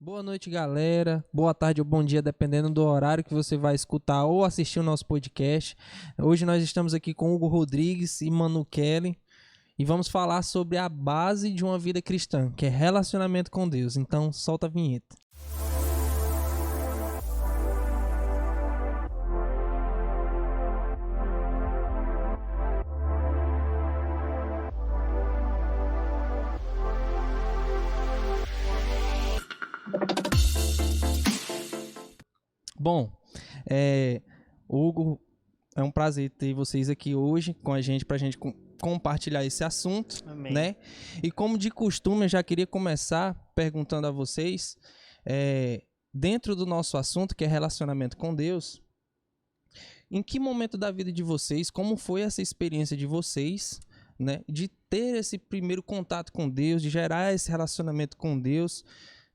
Boa noite, galera. Boa tarde ou bom dia, dependendo do horário que você vai escutar ou assistir o nosso podcast. Hoje nós estamos aqui com Hugo Rodrigues e Manu Kelly e vamos falar sobre a base de uma vida cristã, que é relacionamento com Deus. Então, solta a vinheta. Bom, Hugo, é um prazer ter vocês aqui hoje com a gente, pra gente compartilhar esse assunto, Amém. né? E como de costume, eu já queria começar perguntando a vocês, dentro do nosso assunto, que é relacionamento com Deus, em que momento da vida de vocês, como foi essa experiência de vocês, né? De ter esse primeiro contato com Deus, de gerar esse relacionamento com Deus.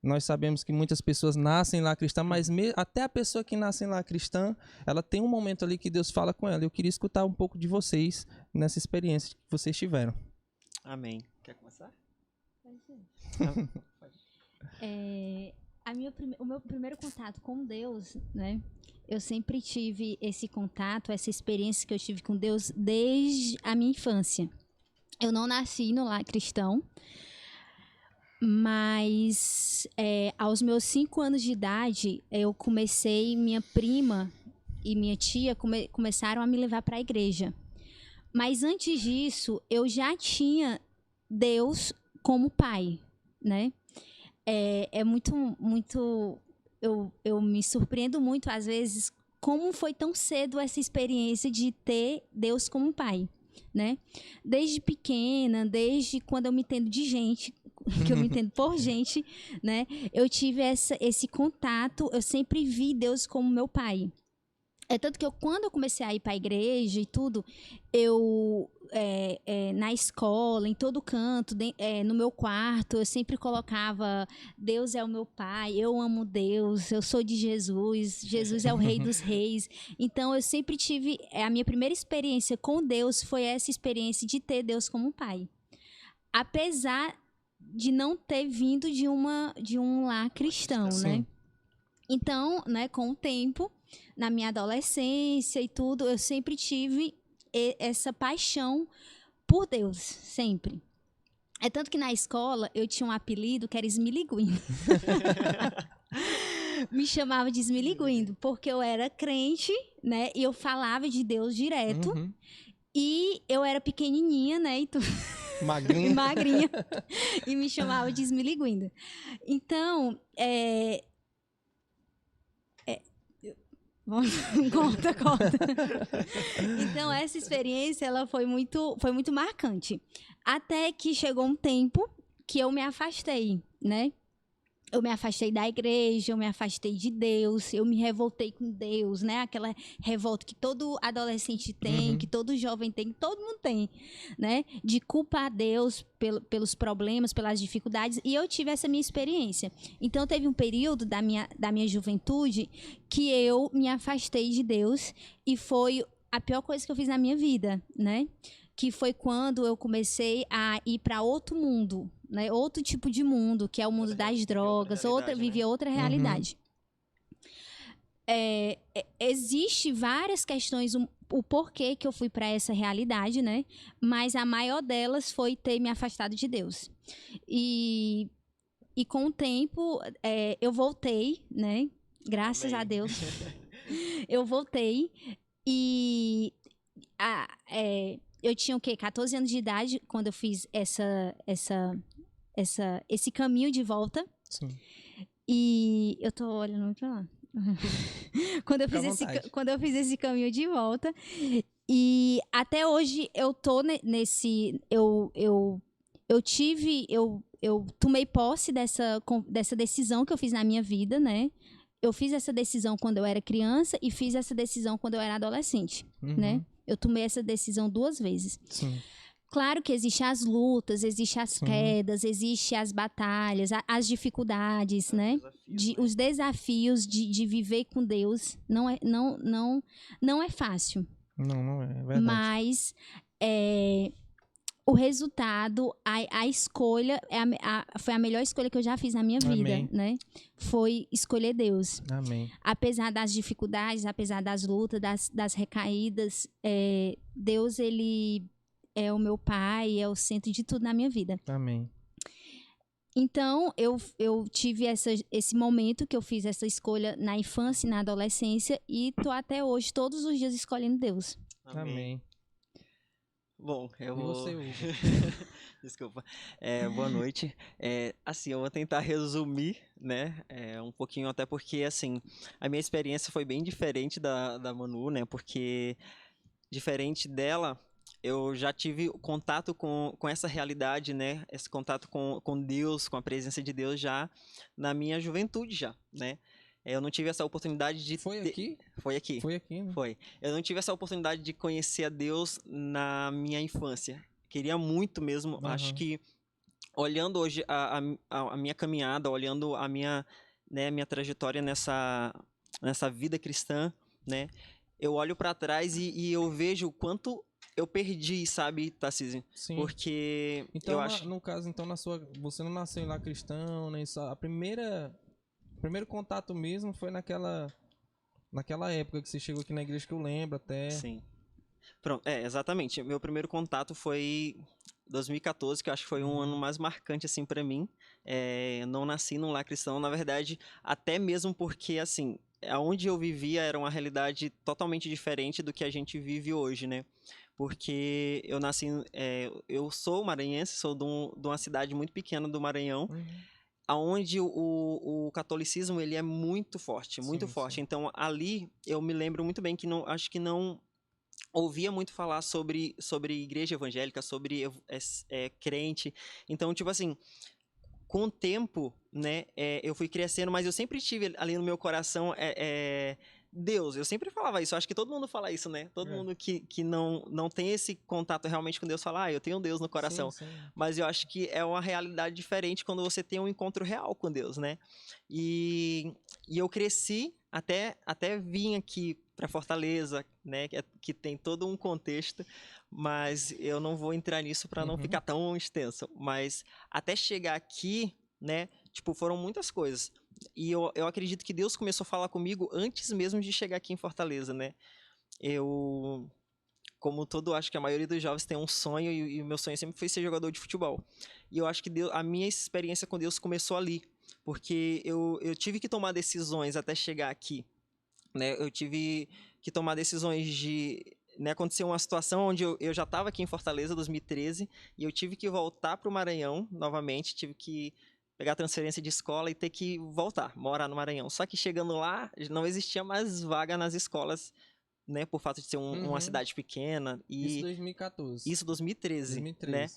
Nós sabemos que muitas pessoas nascem lá cristã, mas até a pessoa que nasce lá cristã, ela tem um momento ali que Deus fala com ela. Eu queria escutar um pouco de vocês nessa experiência que vocês tiveram. Amém. Quer começar? Pode ser. O meu primeiro contato com Deus, né? Eu sempre tive esse contato, essa experiência que eu tive com Deus desde a minha infância. Eu não nasci no lar cristão, mas aos meus 5 anos de idade, minha prima e minha tia começaram a me levar para a igreja. Mas antes disso, eu já tinha Deus como pai, né? Eu me surpreendo muito, às vezes, como foi tão cedo essa experiência de ter Deus como pai, né? Desde pequena, desde quando eu me entendo de gente, que eu me entendo por gente, né? Eu tive esse contato, eu sempre vi Deus como meu pai. É tanto que quando eu comecei a ir para a igreja e tudo, na escola, em todo canto, no meu quarto, eu sempre colocava: Deus é o meu pai, eu amo Deus, eu sou de Jesus, Jesus é o rei dos reis. Então, eu sempre tive... A minha primeira experiência com Deus foi essa experiência de ter Deus como pai. Apesar de não ter vindo de um lar cristão, Sim. né? Então, né, com o tempo, na minha adolescência e tudo, eu sempre tive essa paixão por Deus, sempre. É tanto que na escola eu tinha um apelido que era Esmiliguindo. Me chamava de Esmiliguindo, porque eu era crente, né, e eu falava de Deus direto. Uhum. E eu era pequenininha, né, e magrinha, e me chamava de Esmiliguindo. Então, Conta. Então, essa experiência, ela foi muito marcante. Até que chegou um tempo que eu me afastei, né? Eu me afastei da igreja, eu me afastei de Deus, eu me revoltei com Deus, né? Aquela revolta que todo adolescente tem, que todo jovem tem, que todo mundo tem, né? De culpar Deus pelos problemas, pelas dificuldades. E eu tive essa minha experiência. Então, teve um período da minha juventude que eu me afastei de Deus e foi a pior coisa que eu fiz na minha vida, né? Que foi quando eu comecei a ir para outro mundo, né? Outro tipo de mundo, que é o mundo das drogas, vivia outra realidade. Existe várias questões, o porquê que eu fui para essa realidade, né? Mas a maior delas foi ter me afastado de Deus. E com o tempo, eu voltei, né? Graças a Deus. Eu voltei e... eu tinha o quê? 14 anos de idade quando eu fiz esse caminho de volta. Sim. E eu tô olhando pra lá. Quando eu fiz esse caminho de volta. E até hoje eu tô nesse... Eu tomei posse dessa decisão que eu fiz na minha vida, né? Eu fiz essa decisão quando eu era criança e fiz essa decisão quando eu era adolescente, né? Eu tomei essa decisão 2 vezes. Sim. Claro que existem as lutas, existem as quedas, existem as batalhas, as dificuldades, né? Os desafios de viver com Deus. Não é fácil. Não é verdade. Mas o resultado, a escolha, foi a melhor escolha que eu já fiz na minha vida, Amém. né? Foi escolher Deus. Amém. Apesar das dificuldades, apesar das lutas, das recaídas, Deus, ele é o meu pai, é o centro de tudo na minha vida. Amém. Então, eu tive esse momento que eu fiz essa escolha na infância e na adolescência e tô até hoje, todos os dias, escolhendo Deus. Amém. Bom, eu E vou... você, Hugo? Desculpa. Boa noite. Assim, eu vou tentar resumir, né, um pouquinho, até porque, assim, a minha experiência foi bem diferente da Manu, né, porque, diferente dela, eu já tive contato com essa realidade, né, esse contato com Deus, com a presença de Deus já na minha juventude já, né. Eu não tive essa oportunidade de... Foi aqui? Foi aqui. Foi aqui, né? Foi. Eu não tive essa oportunidade de conhecer a Deus na minha infância. Queria muito mesmo. Uhum. Acho que, olhando hoje a minha caminhada, olhando a minha, né, minha trajetória nessa vida cristã, né, eu olho para trás e eu vejo o quanto eu perdi, sabe, Tarcísio? Sim. Porque Então, eu acho... no caso, então, você não nasceu lá cristão, nem só. O primeiro contato mesmo foi naquela época que você chegou aqui na igreja, que eu lembro até. Sim. Pronto, exatamente. Meu primeiro contato foi 2014, que eu acho que foi um ano mais marcante, assim, pra mim. Não nasci num lar cristão, na verdade, até mesmo porque, assim, onde eu vivia era uma realidade totalmente diferente do que a gente vive hoje, né? Porque eu nasci... eu sou maranhense, sou de uma cidade muito pequena do Maranhão, onde o catolicismo, ele é muito forte, muito Sim, forte. sim. Então, ali, eu me lembro muito bem que acho que não ouvia muito falar sobre igreja evangélica, sobre crente. Então, tipo assim, com o tempo, né, eu fui crescendo, mas eu sempre tive ali no meu coração Deus. Eu sempre falava isso. Eu acho que todo mundo fala isso, né? Todo mundo que não tem esse contato realmente com Deus fala, eu tenho Deus no coração. Sim, sim. Mas eu acho que é uma realidade diferente quando você tem um encontro real com Deus, né? E eu cresci até vim aqui para Fortaleza, né? Que tem todo um contexto, mas eu não vou entrar nisso para não ficar tão extenso. Mas até chegar aqui, né? Tipo, foram muitas coisas. E eu acredito que Deus começou a falar comigo antes mesmo de chegar aqui em Fortaleza, né? Como acho que a maioria dos jovens tem um sonho, e o meu sonho sempre foi ser jogador de futebol. E eu acho que a minha experiência com Deus começou ali, porque eu tive que tomar decisões até chegar aqui, né? Eu tive que tomar decisões de... Né, aconteceu uma situação onde eu já estava aqui em Fortaleza, 2013, e eu tive que voltar para o Maranhão novamente, tive que pegar a transferência de escola e ter que voltar, morar no Maranhão. Só que chegando lá, não existia mais vaga nas escolas, né, por fato de ser uma cidade pequena. Isso 2014. Isso 2013, 2013. né?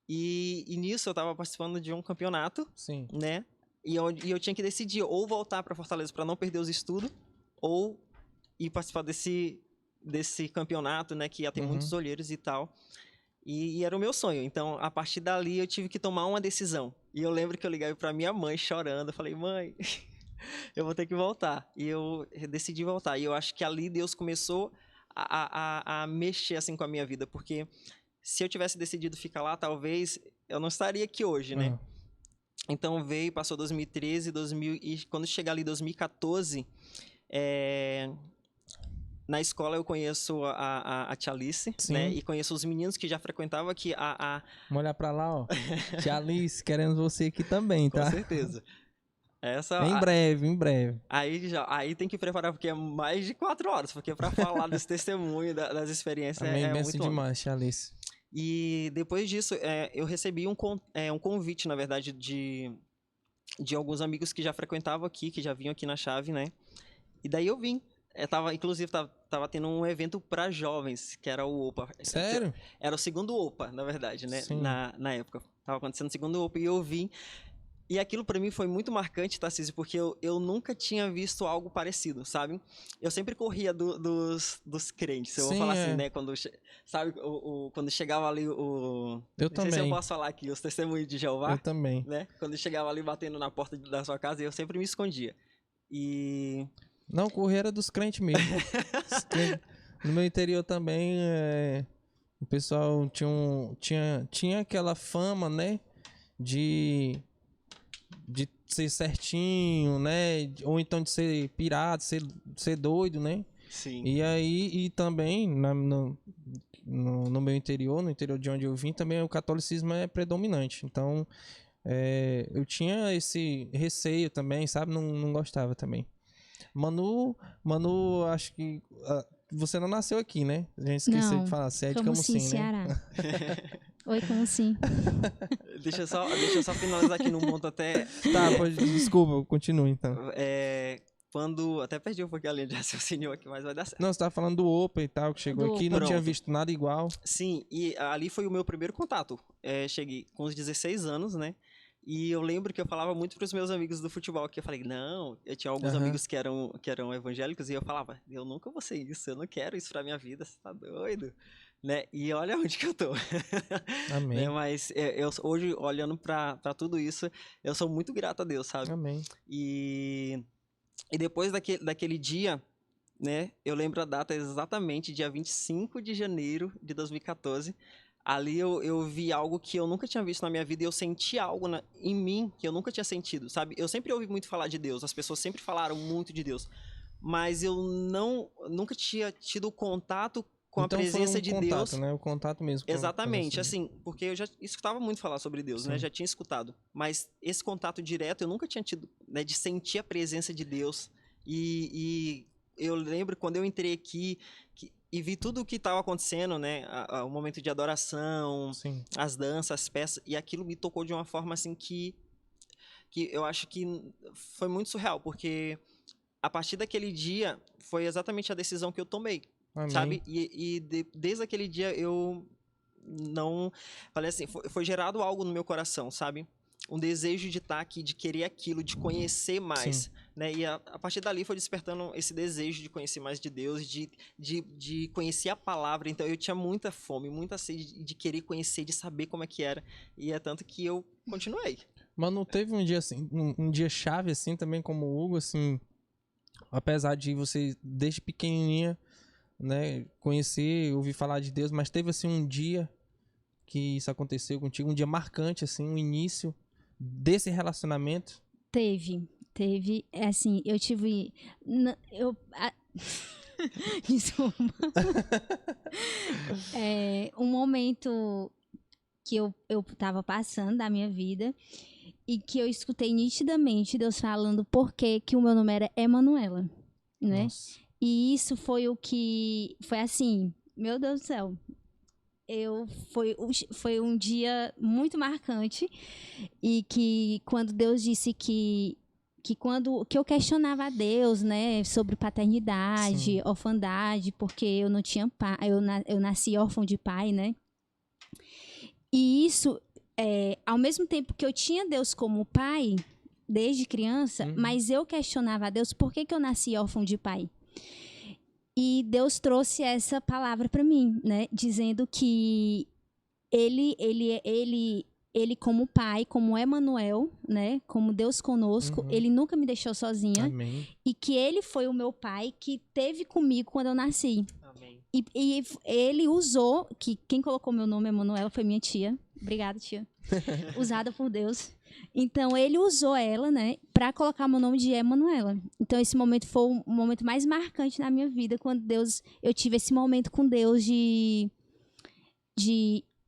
E nisso eu estava participando de um campeonato, Sim. né? E eu tinha que decidir ou voltar para Fortaleza para não perder os estudos, ou ir participar desse campeonato, né, que ia ter muitos olheiros e tal. E era o meu sonho. Então, a partir dali, eu tive que tomar uma decisão. E eu lembro que eu liguei para minha mãe chorando. Eu falei, mãe, eu vou ter que voltar. E eu decidi voltar. E eu acho que ali Deus começou a mexer assim com a minha vida. Porque se eu tivesse decidido ficar lá, talvez eu não estaria aqui hoje, né? Então passou 2013, e quando chegar ali 2014, na escola eu conheço a Tia Alice, né? E conheço os meninos que já frequentavam aqui. Vamos olhar pra lá, ó. Tia Alice, queremos você aqui também, tá? Com certeza. Em breve. Aí tem que preparar, porque é mais de 4 horas, porque para falar desse testemunho, das experiências, Amém, é benção muito demais, Tia Alice. E depois disso, eu recebi um convite, na verdade, de alguns amigos que já frequentavam aqui, que já vinham aqui na Chave, né? E daí eu vim. Inclusive, tava tendo um evento para jovens, que era o OPA. Sério? Era o segundo OPA, na verdade, né? Sim. Na época. Tava acontecendo o segundo OPA e eu vim. E aquilo para mim foi muito marcante, Tarcísio, porque eu nunca tinha visto algo parecido, sabe? Eu sempre corria dos crentes, eu vou falar assim, né? Quando, sabe, quando chegava ali Eu não também. sei se eu posso falar aqui, os testemunhos de Jeová. Eu também. Né? Quando chegava ali batendo na porta da sua casa, eu sempre me escondia. E... Não, correr era dos crentes mesmo. No meu interior também, O pessoal tinha aquela fama, né? De ser certinho, né? Ou então de ser pirata, ser doido, né? Sim. E aí, e também no meu interior, no interior de onde eu vim, também o catolicismo é predominante. Então, eu tinha esse receio também, sabe? Não gostava também. Manu, acho que você não nasceu aqui, né? A gente esqueceu de Não, falar. Você é de Camusim, Camusim, né? Ceará. Oi, Camusim. Deixa eu só finalizar aqui num ponto até... Tá, desculpa, continua então. Quando... Até perdi um pouquinho a linha de raciocínio aqui, mas vai dar certo. Não, você tava falando do Open e tal, que chegou Do aqui, não tinha Pronto. visto nada igual. Sim, e ali foi o meu primeiro contato. Cheguei com os 16 anos, né? E eu lembro que eu falava muito para os meus amigos do futebol, que eu falei, não, eu tinha alguns amigos que eram evangélicos, e eu falava, eu nunca vou ser isso, eu não quero isso pra minha vida, você tá doido? Né? E olha onde que eu tô. Amém. Né? Mas hoje, olhando pra tudo isso, eu sou muito grato a Deus, sabe? Amém. E depois daquele dia, né? Eu lembro a data exatamente, dia 25 de janeiro de 2014. Ali eu vi algo que eu nunca tinha visto na minha vida e eu senti algo em mim que eu nunca tinha sentido, sabe? Eu sempre ouvi muito falar de Deus, as pessoas sempre falaram muito de Deus, mas eu nunca tinha tido contato com a Então presença foi um de contato, Deus. né? O contato mesmo. Exatamente, assim, porque eu já escutava muito falar sobre Deus, né? Sim. Já tinha escutado, mas esse contato direto eu nunca tinha tido, né? De sentir a presença de Deus e eu lembro quando eu entrei aqui e vi tudo o que estava acontecendo, né? O momento de adoração, Sim. as danças, as peças, e aquilo me tocou de uma forma assim que eu acho que foi muito surreal, porque a partir daquele dia foi exatamente a decisão que eu tomei, Amém. sabe? Desde aquele dia eu não... Falei assim, foi gerado algo no meu coração, sabe? Um desejo de estar aqui, de querer aquilo, de conhecer mais, Sim. né? E a partir dali foi despertando esse desejo de conhecer mais de Deus, de conhecer a palavra. Então eu tinha muita fome, muita sede de querer conhecer, de saber como é que era. E é tanto que eu continuei. Mas não teve um dia assim, um dia chave assim também como o Hugo, assim, apesar de você desde pequenininha, né, conhecer, ouvir falar de Deus, mas teve assim um dia que isso aconteceu contigo, um dia marcante assim, um início desse relacionamento? Teve. É assim, eu tive. Desculpa. Um momento que eu tava passando da minha vida e que eu escutei nitidamente Deus falando por que o meu nome era Emanuela, né? Nossa. E isso foi o que... Foi assim, meu Deus do céu. Foi um dia muito marcante e que quando Deus disse que quando eu questionava a Deus, né, sobre paternidade, Sim. orfandade, porque eu não tinha pai, eu nasci órfão de pai, né? E isso, ao mesmo tempo que eu tinha Deus como pai, desde criança, mas eu questionava a Deus por que eu nasci órfão de pai. E Deus trouxe essa palavra para mim, né, dizendo que ele como pai, como Emanuel, né, como Deus conosco, ele nunca me deixou sozinha. Amém. E que ele foi o meu pai que teve comigo quando eu nasci. Amém. E ele usou, que quem colocou meu nome Emanuela foi minha tia. Obrigada, tia. Usada por Deus. Então, ele usou ela, né, para colocar meu nome de Emanuela. Então, esse momento foi o momento mais marcante na minha vida, quando eu tive esse momento com Deus de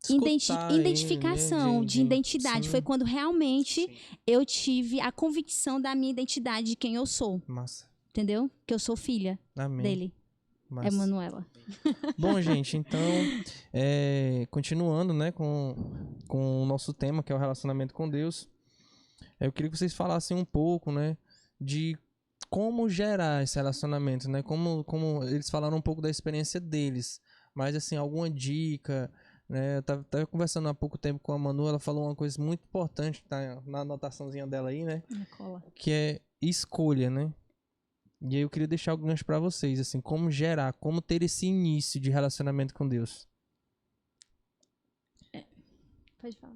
identificação, ele, de identidade. sim. Foi quando realmente Sim. eu tive a convicção da minha identidade, de quem eu sou. Massa. Entendeu? Que eu sou filha Amém. dele, Massa. Emanuela. Bom, gente, então, continuando, né, com o nosso tema, que é o relacionamento com Deus, eu queria que vocês falassem um pouco, né, de como gerar esse relacionamento, né, como eles falaram um pouco da experiência deles, mas, assim, alguma dica, né, eu tava conversando há pouco tempo com a Manu, ela falou uma coisa muito importante, tá na anotaçãozinha dela aí, né, Na cola. que é escolha, né. E aí eu queria deixar alguns para vocês, assim, como gerar, como ter esse início de relacionamento com Deus. Pode falar.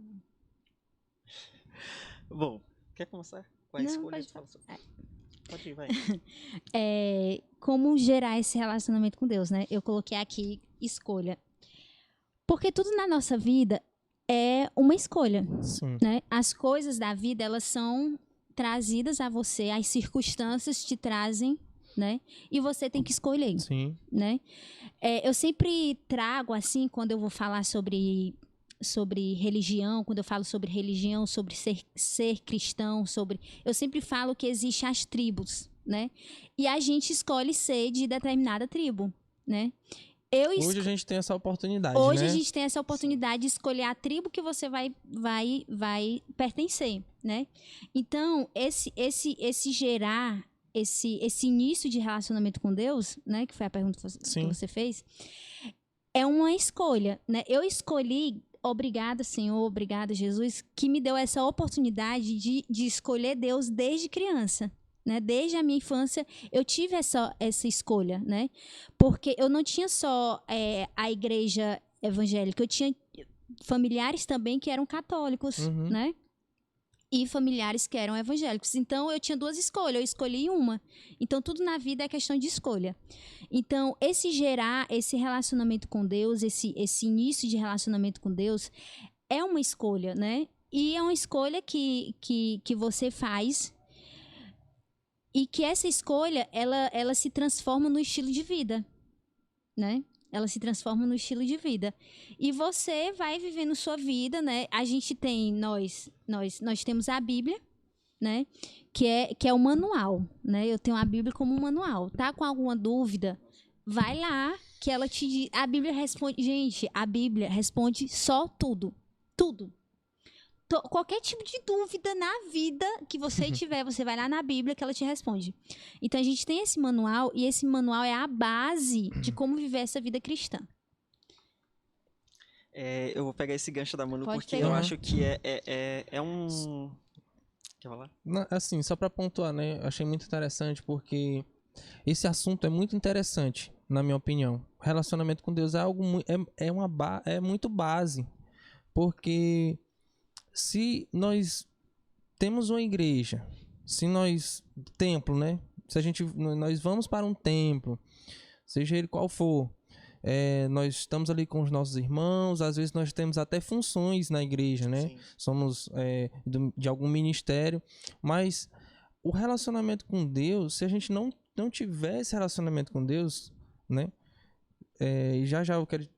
Bom, quer começar com a Não, escolha? pode falar. Pode ir, vai. Como gerar esse relacionamento com Deus, né? Eu coloquei aqui escolha. Porque tudo na nossa vida é uma escolha, Sim. né? As coisas da vida, elas são trazidas a você, as circunstâncias te trazem, né? E você tem que escolher, Sim. né? Eu sempre trago, assim, quando eu vou falar sobre religião, quando eu falo sobre religião, sobre ser cristão, eu sempre falo que existem as tribos, né? E a gente escolhe ser de determinada tribo, né? Hoje a gente tem essa oportunidade, Hoje né? a gente tem essa oportunidade de escolher a tribo que você vai pertencer, né? Então, esse gerar, esse início de relacionamento com Deus, né? Que foi a pergunta que você fez, é uma escolha, né? Eu escolhi, obrigada, Senhor, obrigada, Jesus, que me deu essa oportunidade de escolher Deus desde criança. Né? Desde a minha infância, eu tive essa escolha, né? Porque eu não tinha só a igreja evangélica, eu tinha familiares também que eram católicos, né? E familiares que eram evangélicos. Então, eu tinha duas escolhas, eu escolhi uma. Então, tudo na vida é questão de escolha. Então, esse relacionamento com Deus, esse início de relacionamento com Deus, é uma escolha, né? E é uma escolha que você faz, e que essa escolha, ela se transforma no estilo de vida, né? Ela se transforma no estilo de vida. E você vai vivendo sua vida, né? A gente tem, nós temos a Bíblia, né? Que é o manual, né? Eu tenho a Bíblia como um manual. Tá com alguma dúvida? Vai lá, que ela te diz. A Bíblia responde. Gente, a Bíblia responde só tudo. Tudo. Qualquer tipo de dúvida na vida que você tiver, você vai lá na Bíblia que ela te responde. Então, a gente tem esse manual, e esse manual é a base de como viver essa vida cristã. Eu vou pegar esse gancho da Manu, Pode porque pegar. eu acho que é um... Quer falar? Não, assim, só pra pontuar, né? Eu achei muito interessante porque esse assunto é muito interessante, na minha opinião. Relacionamento com Deus é algo é muito base, porque se nós temos uma igreja, templo, né? Nós vamos para um templo, seja ele qual for, nós estamos ali com os nossos irmãos, às vezes nós temos até funções na igreja, né? Sim. Somos de algum ministério, mas o relacionamento com Deus, se a gente não tiver esse relacionamento com Deus, né? E já eu quero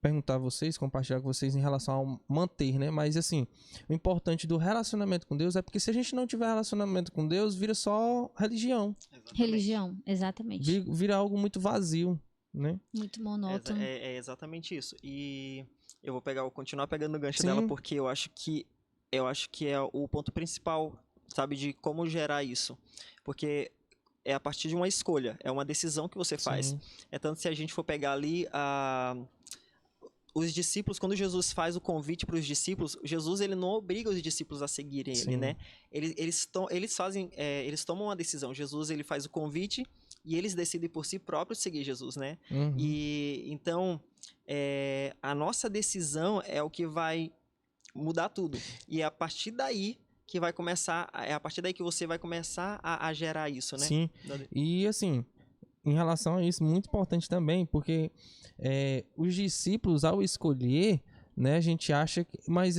perguntar a vocês, compartilhar com vocês em relação ao manter, né? Mas assim, o importante do relacionamento com Deus é porque se a gente não tiver relacionamento com Deus, vira só religião. Exatamente. Religião, exatamente. Vira algo muito vazio, né? Muito monótono. É exatamente isso. E eu vou continuar pegando o gancho Sim. dela, porque eu acho que é o ponto principal, sabe, de como gerar isso. Porque é a partir de uma escolha, é uma decisão que você faz. Sim. É tanto se a gente for pegar ali os discípulos, quando Jesus faz o convite para os discípulos, Jesus ele não obriga os discípulos a seguirem ele, né? Eles tomam uma decisão. Jesus ele faz o convite e eles decidem por si próprios seguir Jesus, né? Uhum. E então a nossa decisão é o que vai mudar tudo. E é a partir daí que vai começar, é a partir daí que você vai começar a gerar isso, né? Sim. E assim, em relação a isso, muito importante também, porque os discípulos, ao escolher, né, a gente acha que... Mas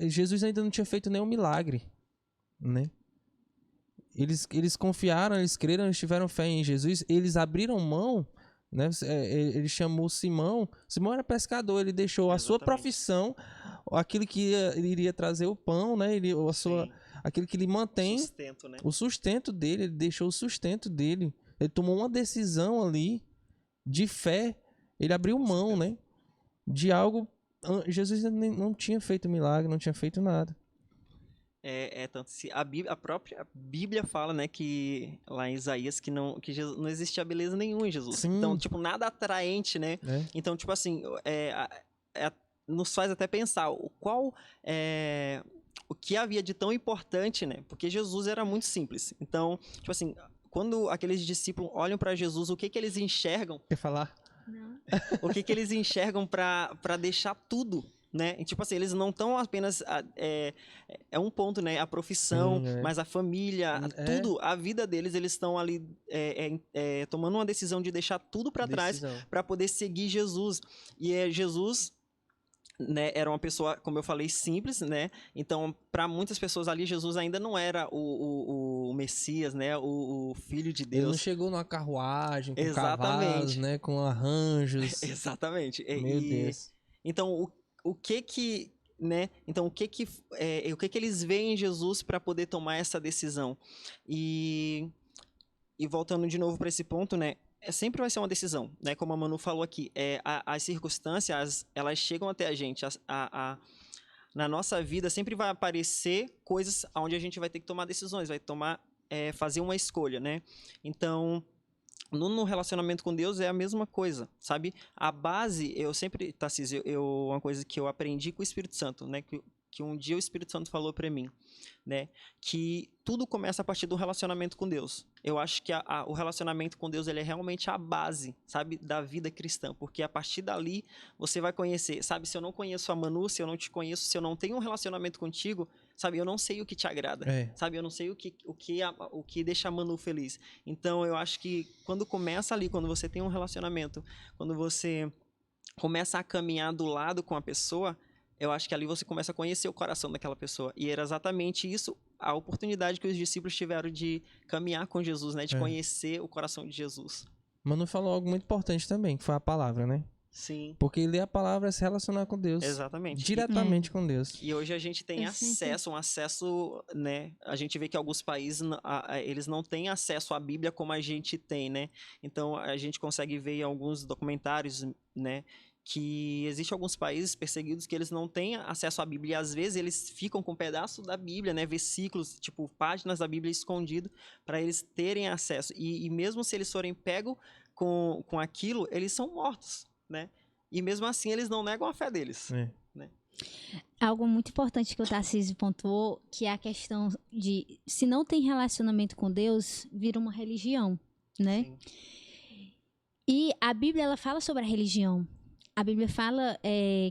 Jesus ainda não tinha feito nenhum milagre, né? Eles confiaram, eles creram, eles tiveram fé em Jesus, eles abriram mão, né? Ele chamou Simão. Simão era pescador, ele deixou a sua profissão, aquilo que iria trazer o pão, né? Aquilo que lhe mantém sustento, né? o sustento dele, ele deixou o sustento dele. Ele tomou uma decisão ali de fé, ele abriu mão, né? De algo. Jesus não tinha feito milagre, não tinha feito nada. Tanto se a própria Bíblia fala, né, que lá em Isaías que não existia beleza nenhuma em Jesus. Sim. Então, tipo, nada atraente, né? Então, tipo assim, nos faz até pensar o que havia de tão importante, né? Porque Jesus era muito simples. Então, tipo assim, quando aqueles discípulos olham para Jesus, o que eles enxergam? Quer falar? Não. O que eles enxergam para deixar tudo, né? E, tipo assim, eles não estão apenas... É um ponto, né? A profissão, Sim, mas a família, tudo, a vida deles, eles estão ali tomando uma decisão de deixar tudo para trás para poder seguir Jesus. E Jesus né, era uma pessoa, como eu falei, simples, né? Então, para muitas pessoas ali, Jesus ainda não era o Messias, né? O Filho de Ele não Deus. chegou numa carruagem com cavalos, Exatamente. né? Com arranjos. Exatamente. Meu Deus. Então, o que, né? Então, o que eles veem em Jesus para poder tomar essa decisão? E voltando de novo para esse ponto, né? Sempre vai ser uma decisão, né? Como a Manu falou aqui, as circunstâncias, elas chegam até a gente. Na nossa vida sempre vai aparecer coisas onde a gente vai ter que tomar decisões, fazer uma escolha, né? Então, no relacionamento com Deus é a mesma coisa, sabe? A base, Tarcísio, uma coisa que eu aprendi com o Espírito Santo, né? Que um dia o Espírito Santo falou para mim, né? Que tudo começa a partir do relacionamento com Deus. Eu acho que o relacionamento com Deus ele é realmente a base, sabe, da vida cristã, porque a partir dali você vai conhecer, sabe? Se eu não conheço a Manu, se eu não te conheço, se eu não tenho um relacionamento contigo, sabe? Eu não sei o que te agrada, sabe? Eu não sei o que deixa a Manu feliz. Então eu acho que quando começa ali, quando você tem um relacionamento, quando você começa a caminhar do lado com a pessoa, eu acho que ali você começa a conhecer o coração daquela pessoa. E era exatamente isso, a oportunidade que os discípulos tiveram de caminhar com Jesus, né? De conhecer o coração de Jesus. Manu falou algo muito importante também, que foi a palavra, né? Sim. Porque ler a palavra é se relacionar com Deus. Exatamente. Diretamente com Deus. E hoje a gente tem um acesso, né? A gente vê que alguns países, eles não têm acesso à Bíblia como a gente tem, né? Então, a gente consegue ver em alguns documentários, né? Que existem alguns países perseguidos que eles não têm acesso à Bíblia. E, às vezes, eles ficam com um pedaço da Bíblia, né? Versículos, tipo, páginas da Bíblia escondido para eles terem acesso. E mesmo se eles forem pegos com aquilo, eles são mortos, né? E mesmo assim, eles não negam a fé deles. Né? Algo muito importante que o Tarcísio pontuou, que é a questão de, se não tem relacionamento com Deus, vira uma religião, né? Sim. E a Bíblia, ela fala sobre a religião. A Bíblia fala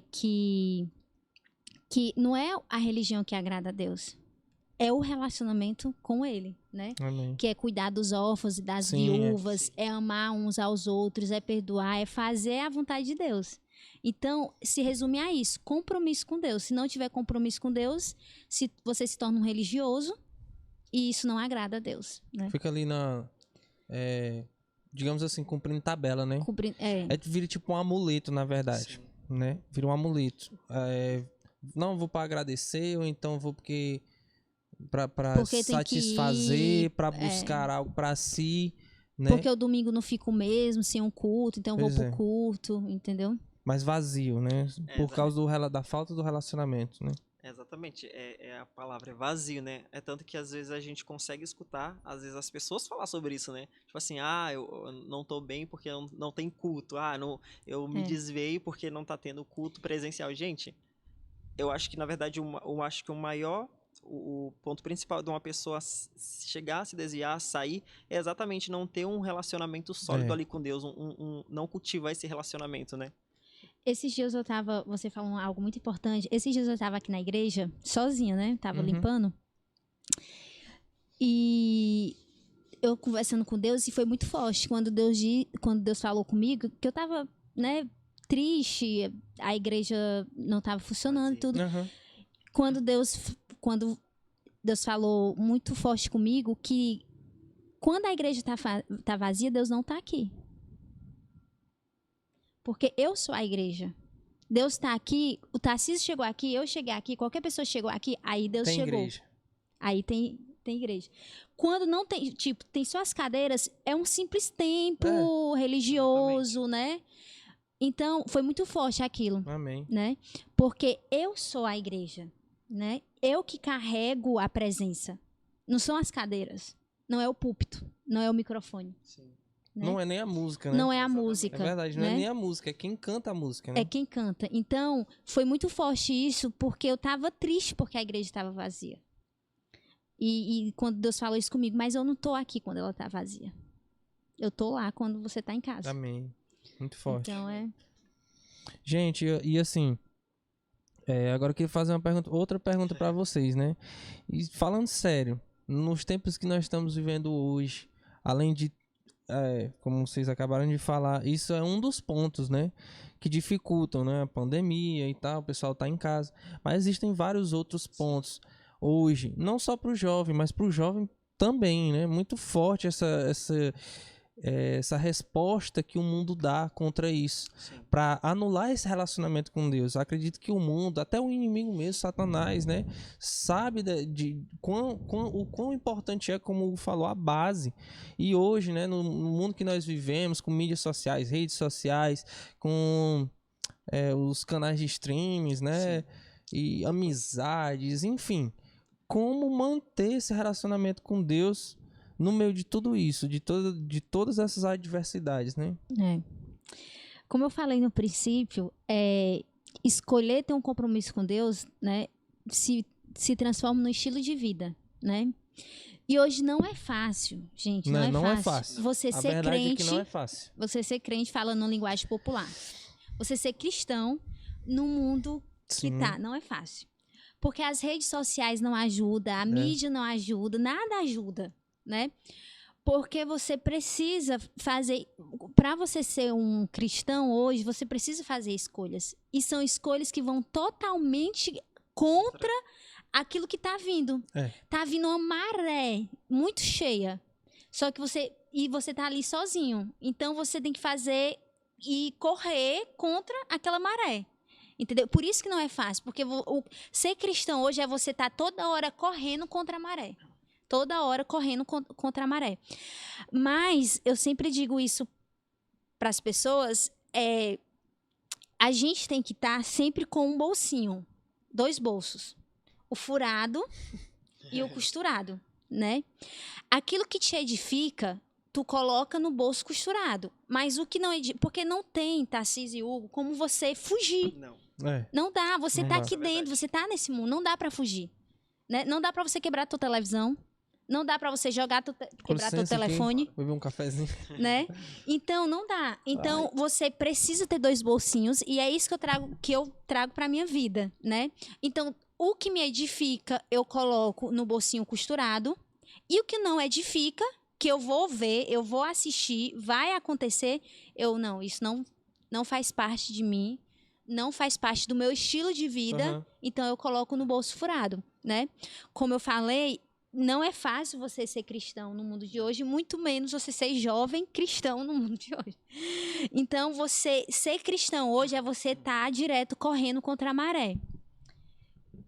que não é a religião que agrada a Deus, é o relacionamento com Ele, né? Amém. Que é cuidar dos órfãos e das viúvas, é amar uns aos outros, é perdoar, é fazer a vontade de Deus. Então, se resume a isso, compromisso com Deus. Se não tiver compromisso com Deus, você se torna um religioso e isso não agrada a Deus, né? Fica ali digamos assim, cumprindo tabela, né? Vira tipo um amuleto, na verdade, né? Vira um amuleto. Não vou para agradecer, ou então vou porque satisfazer, para buscar algo para si, né? Porque o domingo não fica o mesmo, sem um culto, então eu vou pro culto, entendeu? Mas vazio, né? Por causa da falta do relacionamento, né? Exatamente, a palavra é vazio, né? É tanto que às vezes a gente consegue escutar, às vezes as pessoas falar sobre isso, né? Tipo assim, eu não tô bem porque não tem culto, eu me desviei porque não tá tendo culto presencial. Gente, eu acho que na verdade, o ponto principal de uma pessoa chegar a se desviar, sair, é exatamente não ter um relacionamento sólido ali com Deus, não cultivar esse relacionamento, né? Esses dias você falou algo muito importante, esses dias eu tava aqui na igreja, sozinha, né? Tava limpando. E eu conversando com Deus, e foi muito forte quando Deus falou comigo, que eu tava, né, triste, a igreja não tava funcionando e tudo. Quando Deus falou muito forte comigo que quando a igreja tá vazia, Deus não tá aqui. Porque eu sou a igreja. Deus está aqui, o Tarcísio chegou aqui, eu cheguei aqui, qualquer pessoa chegou aqui, aí Deus chegou. Igreja. Aí tem igreja. Quando não tem, tipo, tem só as cadeiras, é um simples templo religioso, né? Então, foi muito forte aquilo. Amém. Né? Porque eu sou a igreja, né? Eu que carrego a presença. Não são as cadeiras, não é o púlpito, não é o microfone. Sim. Né? Não é nem a música, né? Não é a música. É verdade, não é nem a música, é quem canta a música, né? É quem canta. Então, foi muito forte isso, porque eu tava triste porque a igreja estava vazia. E quando Deus falou isso comigo, mas eu não tô aqui quando ela tá vazia. Eu tô lá quando você tá em casa. Amém. Muito forte. Então, Gente, e assim, agora eu queria fazer outra pergunta para vocês, né? E falando sério, nos tempos que nós estamos vivendo hoje, além de como vocês acabaram de falar, isso é um dos pontos, né, que dificultam, né, a pandemia e tal, o pessoal tá em casa. Mas existem vários outros pontos hoje, não só para o jovem, mas para o jovem também, né, muito forte essa resposta que o mundo dá contra isso, para anular esse relacionamento com Deus. Eu acredito que o mundo, até o inimigo mesmo, Satanás, né, sabe o quão importante é, como falou, a base. E hoje, né, no mundo que nós vivemos, com mídias sociais, redes sociais, com os canais de streams, né, e amizades, enfim, como manter esse relacionamento com Deus no meio de tudo isso, de todas essas adversidades, né? Como eu falei no princípio, escolher ter um compromisso com Deus, né, se transforma no estilo de vida, né? E hoje não é fácil, gente, não é fácil. Você A ser verdade crente, é que não é fácil. Você ser crente falando em linguagem popular. Você ser cristão no mundo que não é fácil. Porque as redes sociais não ajudam, a mídia não ajuda, nada ajuda, né? Porque você precisa fazer... Para você ser um cristão hoje, você precisa fazer escolhas. E são escolhas que vão totalmente contra aquilo que está vindo. Tá vindo uma maré muito cheia. Só que você tá ali sozinho. Então, você tem que fazer e correr contra aquela maré. Entendeu? Por isso que não é fácil. Porque ser cristão hoje é você estar toda hora correndo contra a maré. Toda hora correndo contra a maré. Mas eu sempre digo isso para as pessoas, a gente tem que estar sempre com um bolsinho, 2 bolsos, o furado e o costurado, né? Aquilo que te edifica, tu coloca no bolso costurado, mas o que não edifica, porque não tem, Tarcísio e Hugo, como você fugir. Não dá, você tá aqui dentro, você tá nesse mundo, não dá para fugir, né? Não dá para você quebrar tua televisão. Não dá para você quebrar teu telefone. Beber um cafezinho. Né? Então, não dá. Então, você precisa ter 2 bolsinhos. E é isso que eu trago para minha vida, né? Então, o que me edifica, eu coloco no bolsinho costurado. E o que não edifica, que eu vou ver, eu vou assistir, vai acontecer, isso não faz parte de mim. Não faz parte do meu estilo de vida. Então, eu coloco no bolso furado, né? Como eu falei... Não é fácil você ser cristão no mundo de hoje, muito menos você ser jovem cristão no mundo de hoje. Então, você ser cristão hoje é você estar direto correndo contra a maré.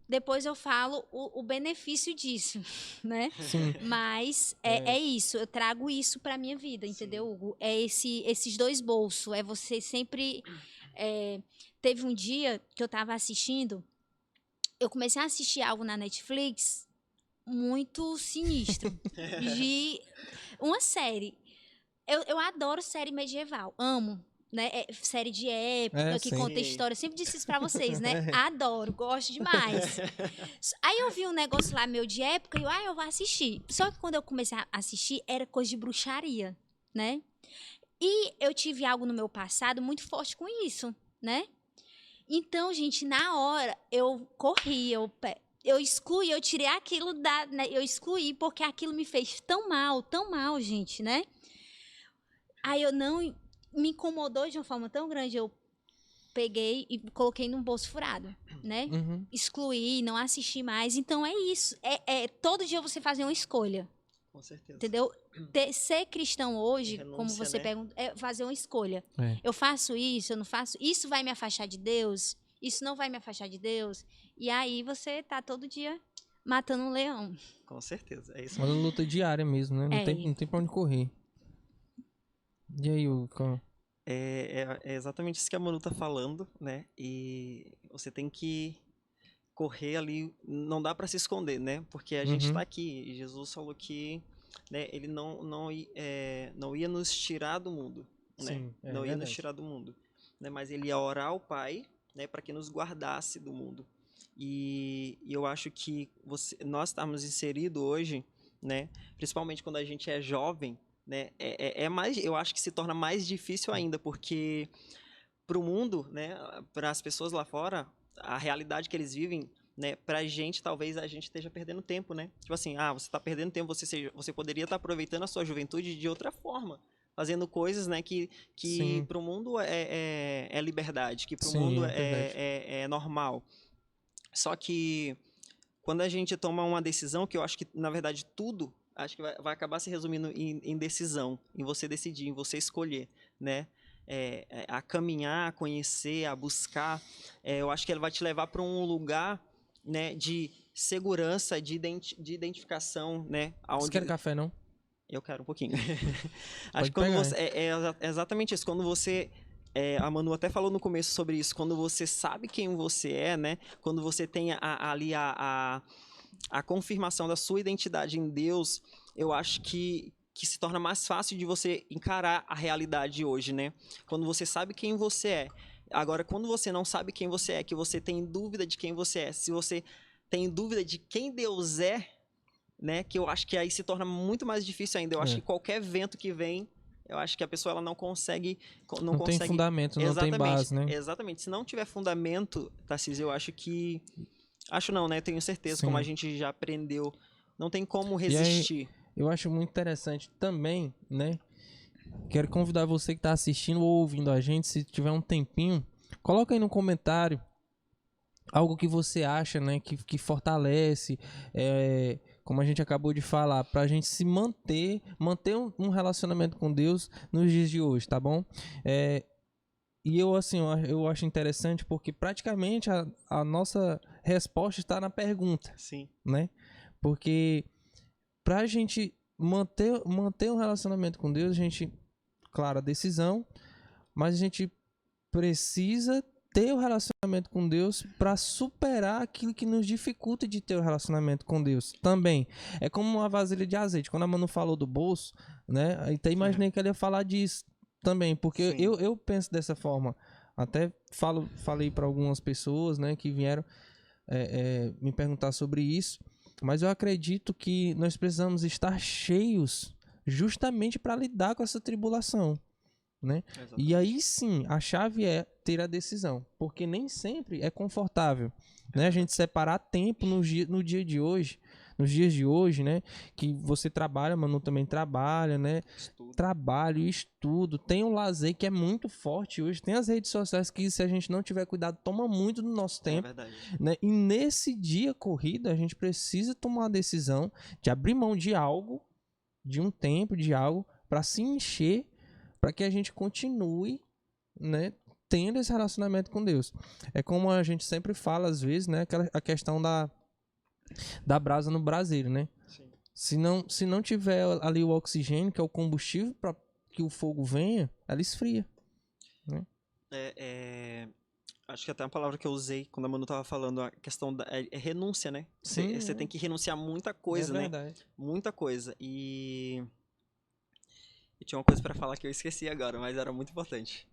Depois eu falo o benefício disso, né? Sim. Mas é isso, eu trago isso para minha vida, entendeu, Hugo? É esses 2 bolsos, é você sempre... teve um dia que eu estava assistindo, eu comecei a assistir algo na Netflix... muito sinistro, de uma série. Eu adoro série medieval, amo, né? Série de época, que conta história, eu sempre disse isso pra vocês, né? Adoro, gosto demais. Aí eu vi um negócio lá meu de época e eu vou assistir. Só que quando eu comecei a assistir, era coisa de bruxaria, né? E eu tive algo no meu passado muito forte com isso, né? Então, gente, na hora, eu corri, eu excluí, eu tirei aquilo eu excluí porque aquilo me fez tão mal, gente, né? Aí me incomodou de uma forma tão grande, eu peguei e coloquei num bolso furado, né? Excluí, não assisti mais. Então é isso, todo dia você fazer uma escolha. Com certeza. Entendeu? Ser cristão hoje, renúncia, como você pergunta, é fazer uma escolha. Eu faço isso, eu não faço, isso vai me afastar de Deus? Isso não vai me afastar de Deus? E aí você tá todo dia matando um leão. Com certeza, é isso. Uma luta diária mesmo, né? Não tem pra onde correr. E aí, Hugo? É exatamente isso que a Manu tá falando, né? E você tem que correr ali, não dá para se esconder, né? Porque a gente tá aqui, e Jesus falou que, né, ele não ia nos tirar do mundo, né? Sim, não ia nos tirar do mundo, né? Mas ele ia orar ao Pai, né, para que nos guardasse do mundo. E eu acho que nós estamos inseridos hoje, né, principalmente quando a gente é jovem, né, eu acho que se torna mais difícil ainda, porque para o mundo, né, para as pessoas lá fora, a realidade que eles vivem, né, para a gente, talvez a gente esteja perdendo tempo, né? Tipo assim, você está perdendo tempo, você poderia estar aproveitando a sua juventude de outra forma, fazendo coisas, né, que Sim. para o mundo é liberdade, que para o Sim, mundo é verdade. é normal. Só que quando a gente toma uma decisão, que eu acho que, na verdade, tudo, acho que vai acabar se resumindo em decisão, em você decidir, em você escolher, né? A caminhar, a conhecer, a buscar, eu acho que ele vai te levar para um lugar, né, de segurança, de identificação, né? Você quer Aonde café, não? eu quero um pouquinho. Acho Pode que quando pegar, você. hein? É exatamente isso. Quando você. A Manu até falou no começo sobre isso. Quando você sabe quem você é, né? Quando você tem ali a confirmação da sua identidade em Deus, eu acho que se torna mais fácil de você encarar a realidade hoje, né? Quando você sabe quem você é. Agora, quando você não sabe quem você é, que você tem dúvida de quem você é, se você tem dúvida de quem Deus é, né? Que eu acho que aí se torna muito mais difícil ainda. Eu acho É. que qualquer vento que vem, eu acho que a pessoa ela não consegue, Não tem fundamento, não tem Exatamente, base, né? exatamente. Se não tiver fundamento, Tarcísio, eu acho que acho não, né? Tenho certeza, como a Sim. gente já aprendeu, não tem como E aí, resistir. eu acho muito interessante também, né? Quero convidar você que está assistindo ou ouvindo a gente, se tiver um tempinho, coloca aí no comentário algo que você acha, né, que fortalece, como a gente acabou de falar, para a gente se manter um relacionamento com Deus nos dias de hoje, tá bom? E eu, assim, eu acho interessante porque praticamente a nossa resposta está na pergunta, Sim. né? Porque pra gente manter um relacionamento com Deus, a gente, claro, a decisão, mas a gente precisa ter o relacionamento com Deus para superar aquilo que nos dificulta de ter o relacionamento com Deus. Também é como uma vasilha de azeite. Quando a Manu falou do bolso, né? Até imaginei que ela ia falar disso também, porque Sim. eu penso dessa forma. Até falei para algumas pessoas, né, que vieram me perguntar sobre isso. Mas eu acredito que nós precisamos estar cheios justamente para lidar com essa tribulação, né? Exatamente. E aí sim, a chave é ter a decisão, porque nem sempre é confortável, né? A gente separar tempo no dia de hoje, nos dias de hoje, né? Que você trabalha, Manu também trabalha, né? Estudo. Trabalho, estudo, tem um lazer que é muito forte hoje, tem as redes sociais que, se a gente não tiver cuidado, toma muito do nosso É tempo, verdade. né? E nesse dia corrida, a gente precisa tomar a decisão de abrir mão de algo, de um tempo, de algo, para se encher, para que a gente continue, né, tendo esse relacionamento com Deus. É como a gente sempre fala, às vezes, né, a questão da brasa no braseiro, né? Sim. Se não tiver ali o oxigênio, que é o combustível para que o fogo venha, ela esfria. Acho que até uma palavra que eu usei quando a Manu tava falando, a questão da renúncia, né? Você tem que renunciar a muita coisa, né? verdade. Muita coisa. E tinha uma coisa pra falar que eu esqueci agora, mas era muito importante.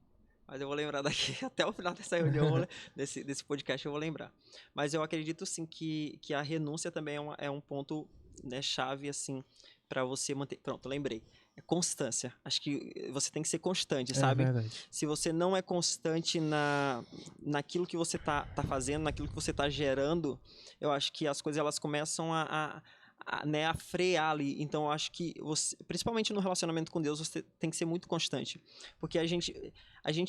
Mas eu vou lembrar daqui, até o final dessa reunião, desse podcast eu vou lembrar. Mas eu acredito, sim, que a renúncia também é um ponto, né, chave, assim, pra você manter... Pronto, lembrei. É constância. Acho que você tem que ser constante, sabe? Verdade. Se você não é constante naquilo que você tá fazendo, naquilo que você tá gerando, eu acho que as coisas elas começam né, a frear ali. Então, eu acho que você, principalmente no relacionamento com Deus, você tem que ser muito constante. Porque a gente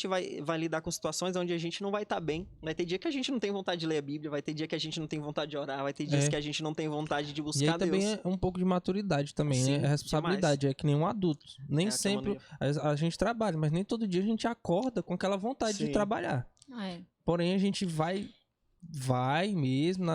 vai lidar com situações onde a gente não vai estar bem. Vai ter dia que a gente não tem vontade de ler a Bíblia, vai ter dia que a gente não tem vontade de orar, vai ter dias que a gente não tem vontade de E aí buscar também Deus. é um pouco de maturidade também, né? Sim, É responsabilidade, é que nem um adulto. Nem É o que a Manu sempre a gente trabalha, mas nem todo dia a gente acorda com aquela vontade de Sim. trabalhar. É. Porém, a gente vai mesmo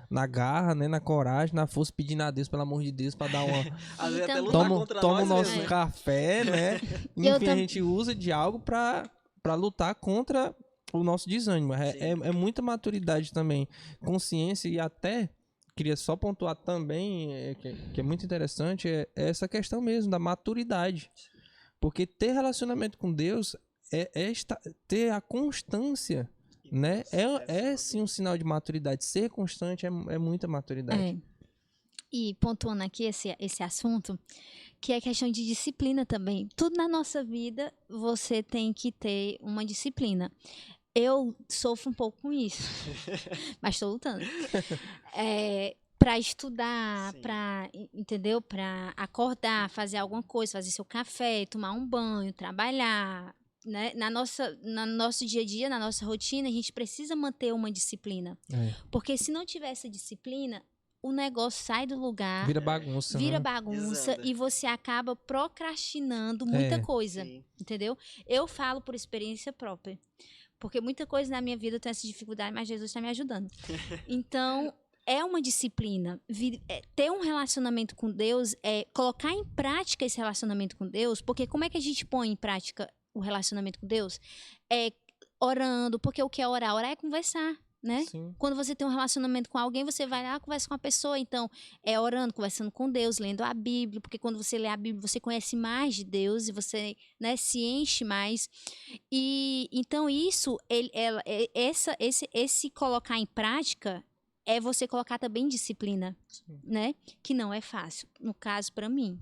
na garra, né? Na coragem, na força, pedindo a Deus, pelo amor de Deus, pra dar uma... Às vezes até também- lutar Toma contra o nós nosso mesmos, né? café, né? Eu Enfim, a tam- gente usa de algo pra lutar contra o nosso desânimo. Sim. É muita maturidade também, consciência, e até queria só pontuar também, que é muito interessante, é essa questão mesmo da maturidade. Porque ter relacionamento com Deus ter a constância, né? É sim um sinal de maturidade. Ser constante é muita maturidade. É. E pontuando aqui esse assunto, que é questão de disciplina também. Tudo na nossa vida, você tem que ter uma disciplina. Eu sofro um pouco com isso, mas estou lutando. para estudar, Sim. entendeu? Para acordar, fazer alguma coisa, fazer seu café, tomar um banho, trabalhar, né? No nosso dia a dia, na nossa rotina, a gente precisa manter uma disciplina. Porque se não tiver essa disciplina, o negócio sai do lugar, Vira bagunça, vira né? bagunça Desanda. e você acaba procrastinando muita coisa, Sim. entendeu? Eu falo por experiência própria. Porque muita coisa na minha vida eu tenho essa dificuldade, mas Jesus está me ajudando. Então, é uma disciplina. Ter um relacionamento com Deus é colocar em prática esse relacionamento com Deus, porque como é que a gente põe em prática o relacionamento com Deus? É orando, porque o que é orar? Orar é conversar, né? Sim. Quando você tem um relacionamento com alguém, você vai lá, conversa com a pessoa. Então, é orando, conversando com Deus, lendo a Bíblia, porque quando você lê a Bíblia, você conhece mais de Deus e você, né, se enche mais. E então isso, esse colocar em prática é você colocar também disciplina, Sim. né? Que não é fácil, no caso para mim.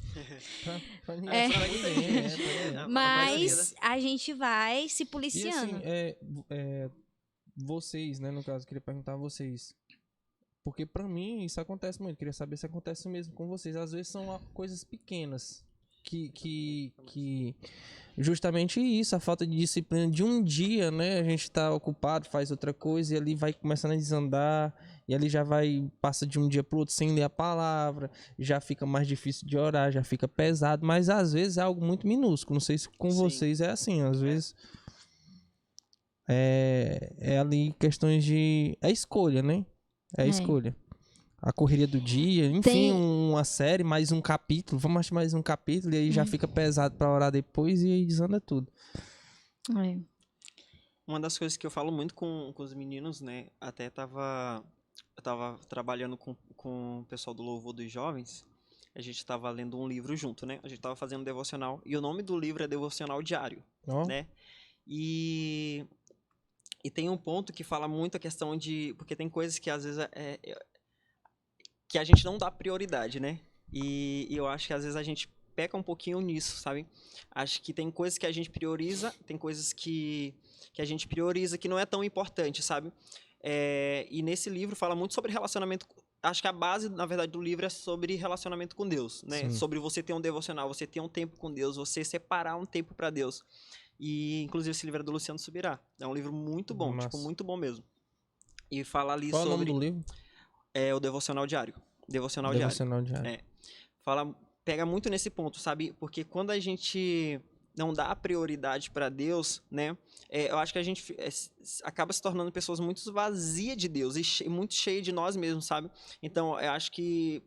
Pra ninguém, É. pra ninguém, pra ninguém. A Mas a gente vai se E policiando. assim, vocês, né, no caso, queria perguntar a vocês. Porque pra mim isso acontece muito. Queria saber se acontece mesmo com vocês. Às vezes são coisas pequenas que justamente isso, a falta de disciplina de um dia, né? A gente tá ocupado, faz outra coisa e ali vai começando a desandar. E ali já passa de um dia pro outro sem ler a palavra, já fica mais difícil de orar, já fica pesado, mas às vezes é algo muito minúsculo. Não sei se com Sim. vocês é assim, às vezes é ali questões de... É escolha, né? É escolha. A correria do dia, enfim, uma série, mais um capítulo, vamos assistir mais um capítulo e aí já fica pesado pra orar depois e aí desanda tudo. Uma das coisas que eu falo muito com os meninos, né? Até eu tava trabalhando com o pessoal do Louvor dos Jovens. A gente tava lendo um livro junto, né? A gente tava fazendo devocional. E o nome do livro é Devocional Diário, Ó, né? E tem um ponto que fala muito a questão de... Porque tem coisas que às vezes que a gente não dá prioridade, né? E eu acho que às vezes a gente peca um pouquinho nisso, sabe? Acho que tem coisas que a gente prioriza, tem coisas que a gente prioriza que não é tão importante, sabe? E nesse livro fala muito sobre relacionamento. Acho que a base, na verdade, do livro é sobre relacionamento com Deus, né? Sim. Sobre você ter um devocional, você ter um tempo com Deus, você separar um tempo para Deus. E, inclusive, esse livro é do Luciano Subirá. É um livro muito bom, Massa. tipo, muito bom mesmo. E fala ali qual é o sobre... nome do livro? É o Devocional Diário. Devocional Diário. Devocional Diário. Pega muito nesse ponto, sabe? Porque quando a gente não dá prioridade para Deus, né? Eu acho que a gente acaba se tornando pessoas muito vazias de Deus e muito cheia de nós mesmos, sabe? Então, eu acho que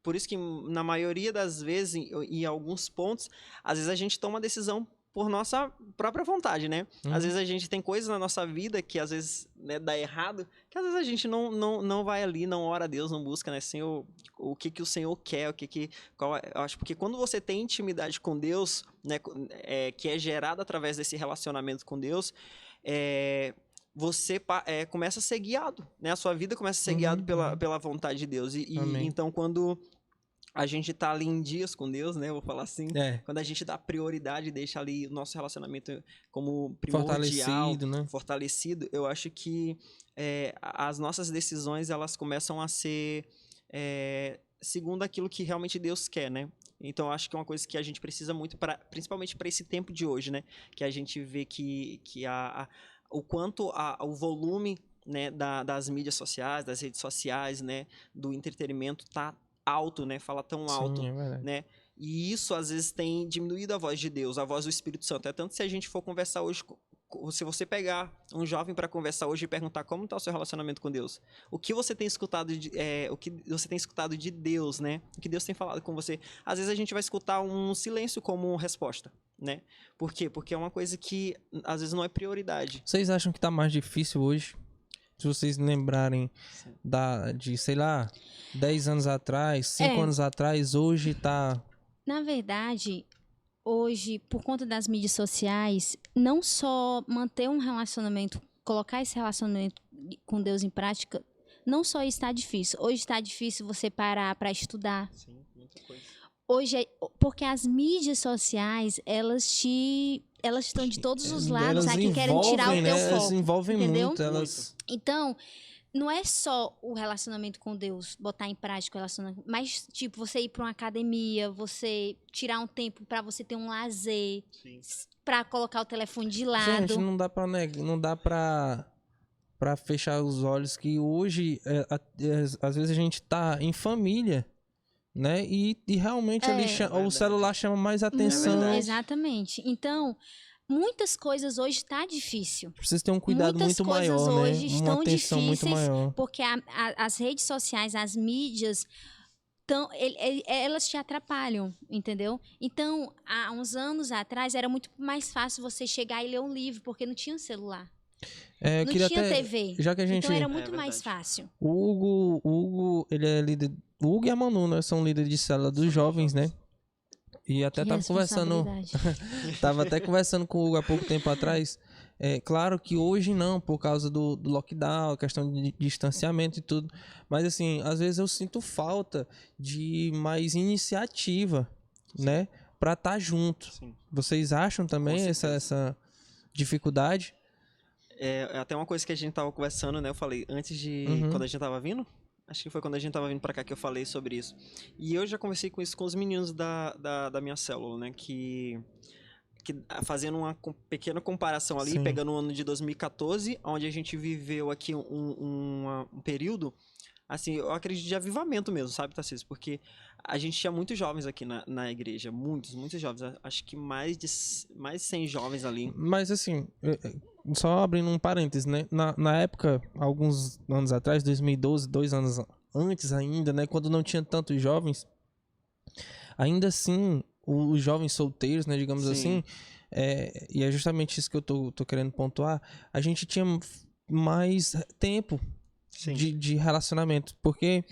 por isso que na maioria das vezes, em alguns pontos, às vezes a gente toma decisão por nossa própria vontade, né? Às vezes a gente tem coisas na nossa vida que às vezes, né, dá errado, que às vezes a gente não vai ali, não ora a Deus, não busca, né, Senhor, o que o Senhor quer, eu acho, porque quando você tem intimidade com Deus, né, que é gerada através desse relacionamento com Deus, você começa a ser guiado, né? A sua vida começa a ser guiado pela vontade de Deus. E então, quando a gente tá ali em dias com Deus, né? Vou falar assim. Quando a gente dá prioridade, deixa ali o nosso relacionamento como primordial, fortalecido, eu acho que as nossas decisões, elas começam a ser segundo aquilo que realmente Deus quer, né? Então, eu acho que é uma coisa que a gente precisa muito, principalmente para esse tempo de hoje, né? Que a gente vê que o quanto o volume, né, das mídias sociais, das redes sociais, né, do entretenimento tá alto, né? Fala tão alto, né? E isso, às vezes, tem diminuído a voz de Deus, a voz do Espírito Santo. É tanto se a gente for conversar hoje, se você pegar um jovem para conversar hoje e perguntar como está o seu relacionamento com Deus, o que você tem escutado de Deus, né? O que Deus tem falado com você. Às vezes a gente vai escutar um silêncio como resposta, né? Por quê? Porque é uma coisa que, às vezes, não é prioridade. Vocês acham que tá mais difícil hoje? Se vocês lembrarem de, sei lá, 10 anos atrás, 5 anos atrás, hoje tá... Na verdade, hoje, por conta das mídias sociais, não só manter um relacionamento, colocar esse relacionamento com Deus em prática, não só isso está difícil. Hoje está difícil você parar para estudar. Sim, muita coisa. Hoje, porque as mídias sociais, elas estão de todos os lados, aqui querem tirar o teu foco. Elas envolvem entendeu? muito, elas... Então, não é só o relacionamento com Deus, botar em prática o relacionamento, mas, tipo, você ir para uma academia, você tirar um tempo para você ter um lazer, Sim. para colocar o telefone de Gente, lado. não dá pra não dá pra fechar os olhos que hoje, às vezes a gente tá em família, né? E realmente ali É. o Verdade. celular chama mais atenção. verdade. Exatamente. Então, muitas coisas hoje tá difícil. Precisa ter um cuidado Muitas muito coisas maior, né? hoje Uma estão atenção muito difíceis maior. porque as redes sociais, as mídias, elas te atrapalham, entendeu? Então, há uns anos atrás, era muito mais fácil você chegar e ler um livro, porque não tinha celular. É, eu Não queria tinha até, TV. já que a gente, Então, era muito mais verdade. fácil. o Hugo, ele é líder, o Hugo e a Manu, né? São líderes de célula dos São jovens, né? jovens. E até Que tava conversando, responsabilidade. tava até conversando com o Hugo há pouco tempo atrás. É claro que hoje não, por causa do lockdown, questão de distanciamento e tudo. Mas assim, às vezes eu sinto falta de mais iniciativa, né? Pra estar junto. Sim. Vocês acham também Com essa, certeza. essa dificuldade? É até uma coisa que a gente tava conversando, né? Eu falei antes de. Uhum. Quando a gente tava vindo. Acho que foi quando a gente tava vindo pra cá que eu falei sobre isso. E eu já conversei com isso com os meninos da minha célula, né? Que fazendo uma pequena comparação ali, Sim. pegando o ano de 2014, onde a gente viveu aqui um período, assim, eu acredito de avivamento mesmo, sabe, Tarcísio? Porque a gente tinha muitos jovens aqui na igreja, muitos jovens, acho que mais de 100 jovens ali. Mas assim, só abrindo um parênteses, né? Na época, alguns anos atrás, 2012, 2 anos antes ainda, né? Quando não tinha tantos jovens, ainda assim, os jovens solteiros, né? Digamos Sim. assim, e é justamente isso que eu tô querendo pontuar, a gente tinha mais tempo Sim. de relacionamento, porque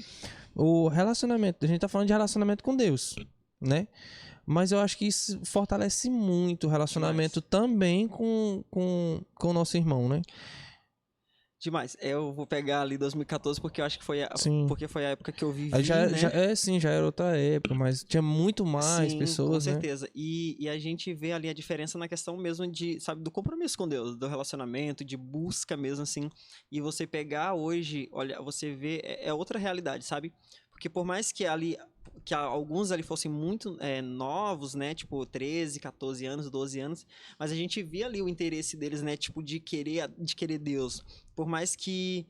o relacionamento, a gente tá falando de relacionamento com Deus, né? Mas eu acho que isso fortalece muito o relacionamento também com o nosso irmão, né? Demais. Eu vou pegar ali 2014 porque eu acho que Sim. porque foi a época que eu vivi, Aí né? já era outra época, mas tinha muito mais Sim, pessoas, com né? certeza. E a gente vê ali a diferença na questão mesmo de, sabe, do compromisso com Deus, do relacionamento, de busca mesmo, assim. E você pegar hoje, olha, você vê, é outra realidade, sabe? Porque por mais que ali, que alguns ali fossem muito novos, né? Tipo, 13, 14 anos, 12 anos, mas a gente via ali o interesse deles, né? Tipo, de querer Deus. Por mais que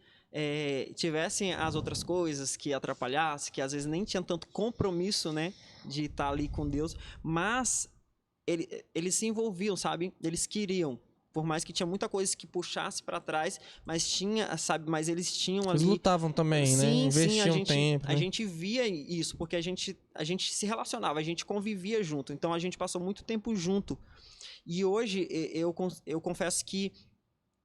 tivessem as outras coisas que atrapalhassem, que às vezes nem tinham tanto compromisso, né? De estar ali com Deus, mas eles se envolviam, sabe? Eles queriam. Por mais que tinha muita coisa que puxasse para trás, mas tinha, sabe? Mas eles tinham ali. Eles lutavam também, né? Investiam tempo. A né? gente via isso, porque a gente se relacionava, a gente convivia junto. Então a gente passou muito tempo junto. E hoje eu confesso que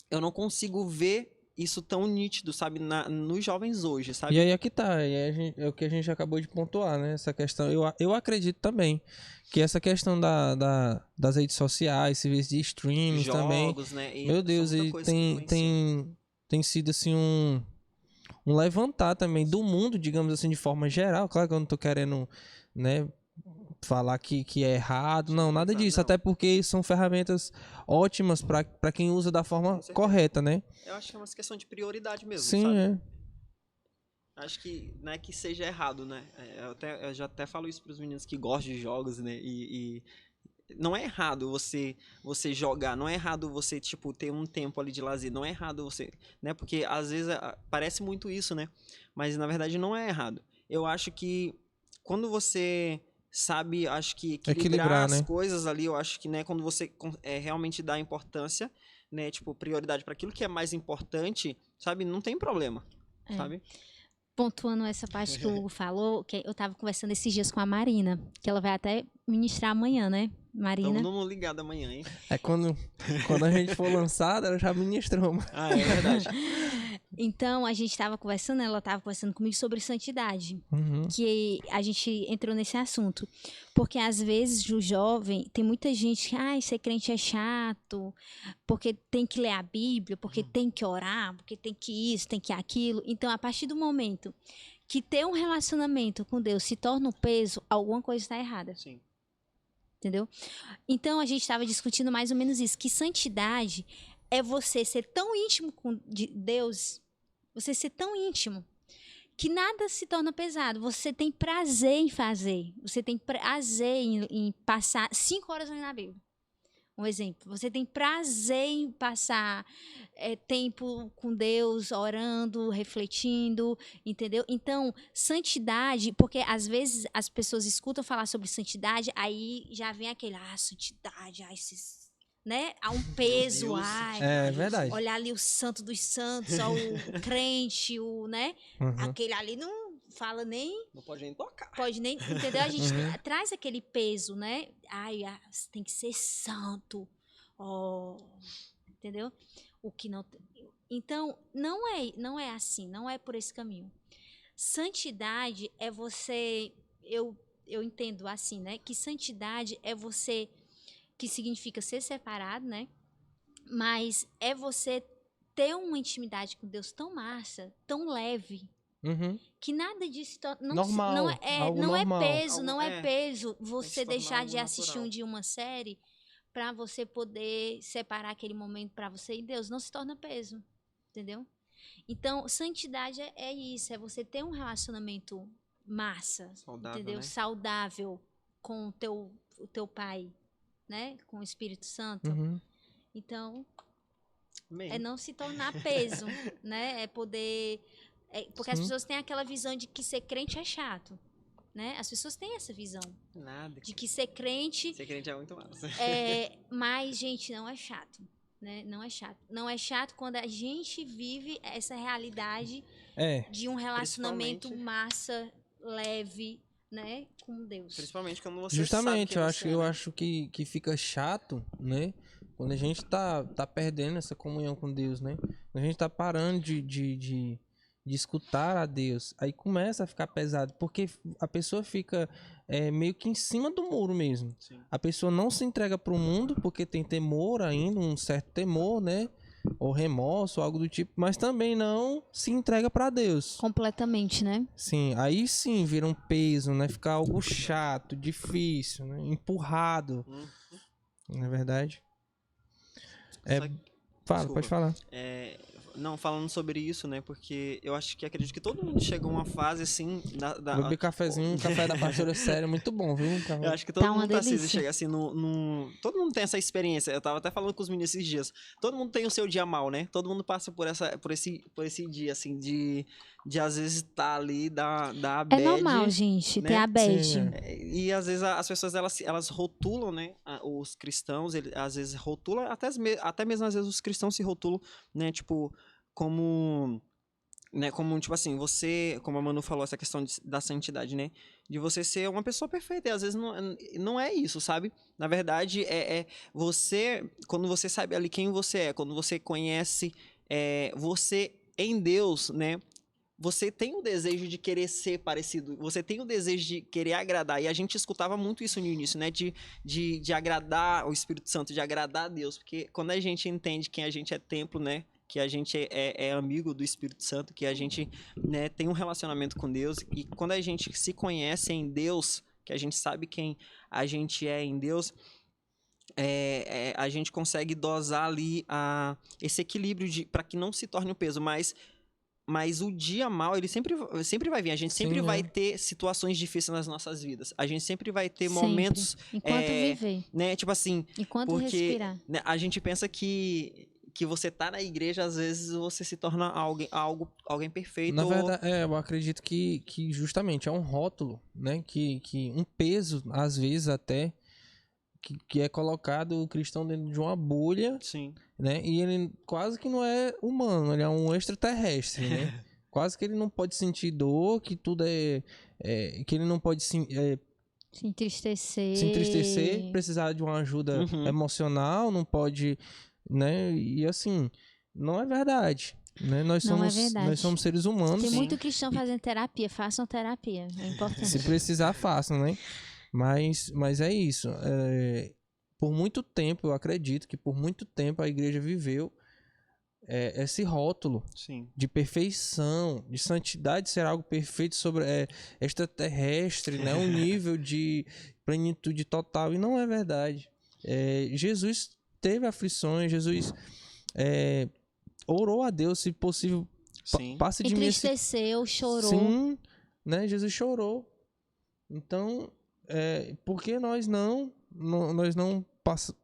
eu não consigo ver isso tão nítido, sabe, nos jovens hoje, sabe? E aí é que tá, é o que a gente acabou de pontuar, né? Essa questão, eu acredito também que essa questão das redes sociais, serviços de streams também, Jogos, né? E meu Deus, são muita ele coisa que influenciam. tem sido assim um levantar também do mundo, digamos assim, de forma geral. Claro que eu não tô querendo, né, falar que é errado, não, nada disso, Não. até porque são ferramentas ótimas para quem usa da forma Com certeza. correta, né? Eu acho que é uma questão de prioridade mesmo, Sim, sabe? é. Acho que não é que seja errado, né? Eu já até falo isso para os meninos que gostam de jogos, né? E não é errado você jogar, não é errado você, tipo, ter um tempo ali de lazer, não é errado você, né? Porque às vezes parece muito isso, né? Mas na verdade não é errado. Eu acho que quando você sabe, acho que equilibrar as né? coisas ali, eu acho que, né, quando você realmente dá importância, né, tipo, prioridade para aquilo que é mais importante, sabe? Não tem problema, sabe? Pontuando essa parte que o Hugo falou, que eu tava conversando esses dias com a Marina, que ela vai até ministrar amanhã, né? Marina. Tamo ligado amanhã, hein? Quando a gente for lançada, ela já ministrou. Ah, é verdade. Então, a gente tava conversando, ela tava conversando comigo sobre santidade. Uhum. Que a gente entrou nesse assunto. Porque, às vezes, o jovem, tem muita gente que, ser crente é chato, porque tem que ler a Bíblia, porque tem que orar, porque tem que isso, tem que aquilo. Então, a partir do momento que ter um relacionamento com Deus se torna um peso, alguma coisa está errada. Sim. Entendeu? Então, a gente estava discutindo mais ou menos isso, que santidade é você ser tão íntimo com Deus, você ser tão íntimo, que nada se torna pesado. Você tem prazer em fazer. Você tem prazer em passar 5 horas lendo a Bíblia. Um exemplo. Você tem prazer em passar tempo com Deus, orando, refletindo, entendeu? Então, santidade, porque às vezes as pessoas escutam falar sobre santidade, aí já vem aquele, santidade, esses, né? Há um peso, Deus, É verdade. olhar ali o santo dos santos, ó, o crente, né? Uhum. Aquele ali não fala nem, Não pode nem tocar. pode nem, entendeu? A gente traz aquele peso, né? Tem que ser santo, entendeu? O que não. Então, não é assim, não é por esse caminho. Santidade é você, eu entendo assim, né? Que santidade é você, que significa ser separado, né? Mas é você ter uma intimidade com Deus tão massa, tão leve, Uhum. que nada disso Normal, algo não normal. é peso, não é peso se você tornar deixar algo de assistir natural. um dia uma série para você poder separar aquele momento para você e Deus. Não se torna peso, entendeu? Então, santidade é isso, é você ter um relacionamento massa, Saudável, entendeu? né? Saudável com o teu pai, né? Com o Espírito Santo. Uhum. Então, Amém. é não se tornar peso, né? É poder... porque as Sim. pessoas têm aquela visão de que ser crente é chato, né? As pessoas têm essa visão Nada. de que ser crente Ser crente é muito massa. mas, gente, não é chato, né? Não é chato. Não é chato quando a gente vive essa realidade de um relacionamento massa, leve, né? Com Deus. Principalmente quando você Justamente, sabe quem eu você é, né? acho que fica chato, né? Quando a gente tá perdendo essa comunhão com Deus, né? Quando a gente tá parando de escutar a Deus, aí começa a ficar pesado, porque a pessoa fica meio que em cima do muro mesmo. Sim. A pessoa não se entrega pro mundo porque tem temor ainda, um certo temor, né? Ou remorso, algo do tipo, mas também não se entrega pra Deus. Completamente, né? Sim, aí sim vira um peso, né? Fica algo chato, difícil, né? Empurrado, não é verdade? Só que- Fala, desculpa. pode falar. Não, falando sobre isso, né? Porque eu acredito que todo mundo chegou a uma fase assim. Beber cafezinho, café da pastora sério, muito bom, viu? Eu acho que todo Tá uma mundo tá assim, delícia. chega assim todo mundo tem essa experiência. Eu tava até falando com os meninos esses dias. Todo mundo tem o seu dia mal, né? Todo mundo passa por esse dia, assim, de às vezes estar ali, da É bad, normal, gente, ter né? a bad. Sim, E às vezes as pessoas elas rotulam, né? Os cristãos, às vezes rotulam, até mesmo às vezes os cristãos se rotulam, né? Tipo, como, né? Como, tipo assim, você, como a Manu falou, essa questão da santidade, né? De você ser uma pessoa perfeita. E às vezes não é isso, sabe? Na verdade, você, quando você sabe ali quem você é, quando você conhece você em Deus, né? Você tem o desejo de querer ser parecido, você tem o desejo de querer agradar. E a gente escutava muito isso no início, né? De agradar o Espírito Santo, de agradar a Deus. Porque quando a gente entende que a gente é templo, né? Que a gente é amigo do Espírito Santo, que a gente, né, tem um relacionamento com Deus. E quando a gente se conhece em Deus, que a gente sabe quem a gente é em Deus, a gente consegue dosar ali esse equilíbrio para que não se torne um peso. Mas o dia mal, ele sempre vai vir. A gente sempre vai ter situações difíceis nas nossas vidas. A gente sempre vai ter momentos... Enquanto viver. Né, tipo assim... Enquanto porque, respirar. né, a gente pensa que você tá na igreja, às vezes você se torna alguém perfeito. na verdade, eu acredito que justamente é um rótulo, né? Que um peso, às vezes até, que é colocado o cristão dentro de uma bolha, Sim. né? E ele quase que não é humano, ele é um extraterrestre, né? Quase que ele não pode sentir dor, que tudo que ele não pode se entristecer, precisar de uma ajuda emocional, não pode, né? E assim, não é verdade, né? Nós somos seres humanos. Tem muito cristão fazendo terapia, façam terapia, é importante. Se precisar, façam, né? Mas é isso. Por muito tempo, eu acredito que por muito tempo a igreja viveu esse rótulo de perfeição, de santidade, ser algo perfeito, extraterrestre, né? Um nível de plenitude total. E não é verdade. Jesus teve aflições, Jesus orou a Deus, se possível, Sim. Passe de mim esse... Entristeceu, chorou. Sim, né? Jesus chorou. Então, por que nós não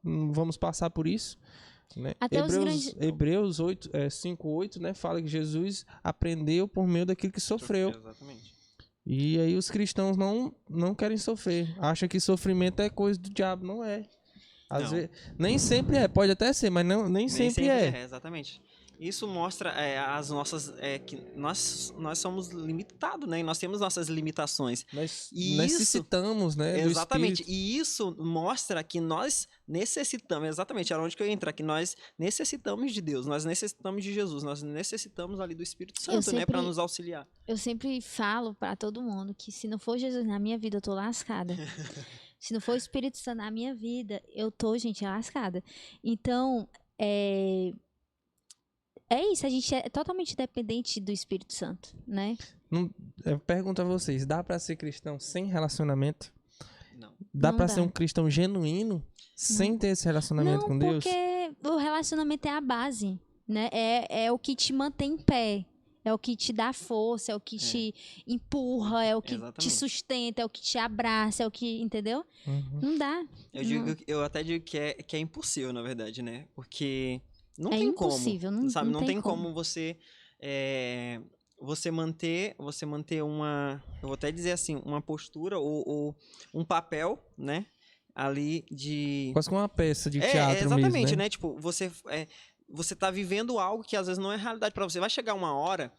vamos passar por isso? Né? Até os grandes... Hebreus 5:8, né? Fala que Jesus aprendeu por meio daquilo que sofreu. Exatamente. E aí os cristãos não querem sofrer. Acham que sofrimento é coisa do diabo. Não é. Às vezes, nem sempre é. Pode até ser, mas nem sempre é. Exatamente. Isso mostra as nossas... que nós somos limitados, né? E nós temos nossas limitações. Nós E necessitamos, né? Exatamente. Do E isso mostra que nós necessitamos... Exatamente. Era onde que eu ia entrar. Que nós necessitamos de Deus. Nós necessitamos de Jesus. Nós necessitamos ali do Espírito Santo, né? Para nos auxiliar. Eu sempre falo para todo mundo que se não for Jesus na minha vida, eu tô lascada. Se não for o Espírito Santo na minha vida, eu tô, gente, lascada. Então, é isso, a gente é totalmente dependente do Espírito Santo, né? Eu pergunto a vocês, dá pra ser cristão sem relacionamento? Não. Dá Não pra dá. ser um cristão genuíno sem ter esse relacionamento com Deus? Porque o relacionamento é a base, né? É o que te mantém em pé, é o que te dá força, é o que te empurra, é o que te sustenta, é o que te abraça, é o que, entendeu? Uhum. Não dá. Eu até digo que é impossível, na verdade, né? Porque não É tem impossível, como, sabe? não Não tem tem como você manter uma, eu vou até dizer assim, uma postura ou um papel, né? Ali de... Quase como uma peça de teatro exatamente, mesmo, né? Tipo, você tá vivendo algo que às vezes não é realidade pra você. Vai chegar uma hora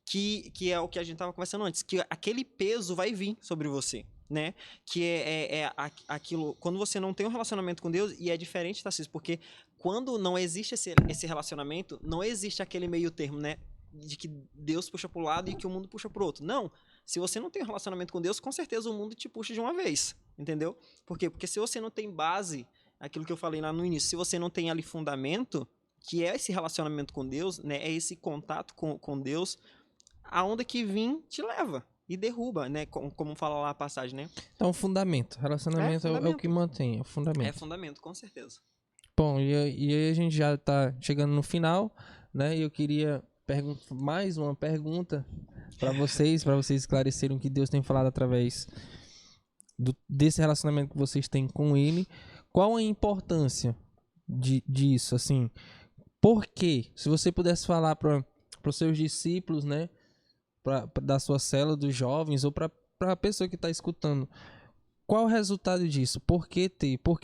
que é o que a gente tava conversando antes, que aquele peso vai vir sobre você, né? Que é aquilo... Quando você não tem um relacionamento com Deus, e é diferente, Tarcísio, porque quando não existe esse relacionamento, não existe aquele meio termo, né? De que Deus puxa pro lado e que o mundo puxa pro outro. Não. Se você não tem um relacionamento com Deus, com certeza o mundo te puxa de uma vez. Entendeu? Por quê? Porque se você não tem base, aquilo que eu falei lá no início, se você não tem ali fundamento, que é esse relacionamento com Deus, né? É esse contato com Deus, a onda que vir te leva e derruba, né? Como fala lá a passagem, né? Então, fundamento. Relacionamento é o que mantém, é o fundamento. É fundamento, com certeza. Bom, e aí a gente já tá chegando no final, né? E eu queria mais uma pergunta para vocês esclarecerem o que Deus tem falado através desse relacionamento que vocês têm com Ele. Qual a importância disso, assim? Por quê? Se você pudesse falar para os seus discípulos, né? Da sua célula dos jovens ou para a pessoa que está escutando, qual o resultado disso? Por que ter? Por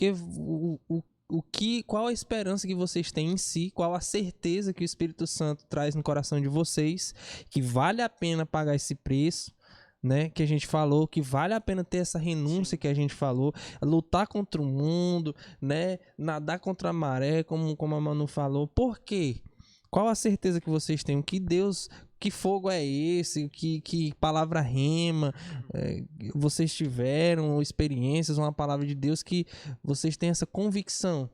que qual a esperança que vocês têm em si? Qual a certeza que o Espírito Santo traz no coração de vocês? Que vale a pena pagar esse preço, né? Que a gente falou, que vale a pena ter essa renúncia que a gente falou, lutar contra o mundo, né? Nadar contra a maré, como a Manu falou. Por quê? Qual a certeza que vocês têm? Que fogo é esse? Que palavra rema vocês tiveram, experiências, uma palavra de Deus que vocês têm essa convicção?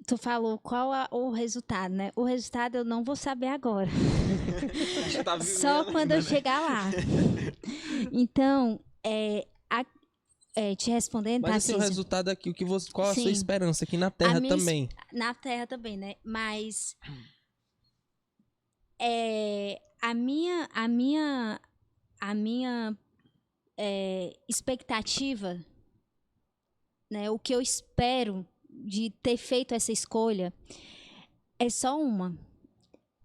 Tu falou qual o resultado, né? O resultado eu não vou saber agora. Tá Só quando eu chegar lá. Então, te respondendo, mas assim, o resultado aqui, qual a sua esperança aqui na Terra também? Na Terra também, né? Mas a minha expectativa, né? O que eu espero de ter feito essa escolha é só uma: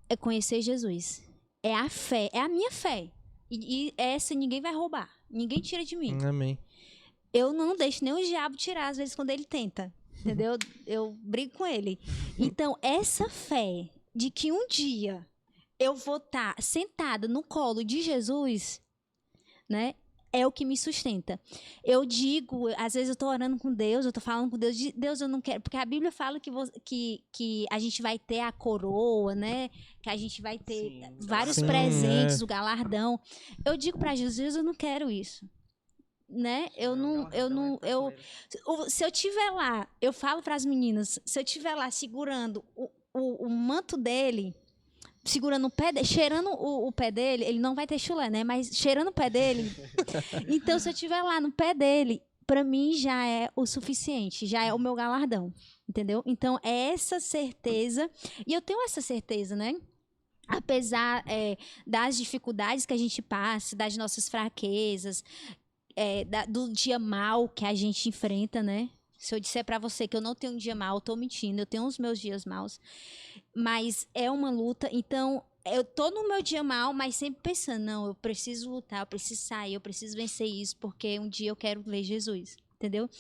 é conhecer Jesus. É a fé, é a minha fé. E essa ninguém vai roubar, ninguém tira de mim. Amém. Eu não deixo nem o diabo tirar, às vezes, quando ele tenta. Entendeu? Eu brigo com ele. Então, essa fé de que um dia eu vou estar sentada no colo de Jesus, né? É o que me sustenta. Eu digo, às vezes eu tô orando com Deus, eu tô falando com Deus, Deus, eu não quero, porque a Bíblia fala que a gente vai ter a coroa, né? Que a gente vai ter vários presentes, o galardão. Eu digo para Jesus, eu não quero isso. Né? Se eu tiver lá, eu falo para as meninas, se eu tiver lá segurando o manto dele, segurando o pé dele, cheirando o pé dele, ele não vai ter chulé, né? Mas cheirando o pé dele. Então, se eu tiver lá no pé dele, para mim já é o suficiente, já é o meu galardão, entendeu? Então, é essa certeza, e eu tenho essa certeza, né? Apesar das dificuldades que a gente passa, das nossas fraquezas, do dia mal que a gente enfrenta, né? Se eu disser para você que eu não tenho um dia mal, eu tô mentindo, eu tenho os meus dias maus, mas é uma luta, então eu tô no meu dia mal, mas sempre pensando, não, eu preciso lutar, eu preciso sair, eu preciso vencer isso, porque um dia eu quero ver Jesus, entendeu?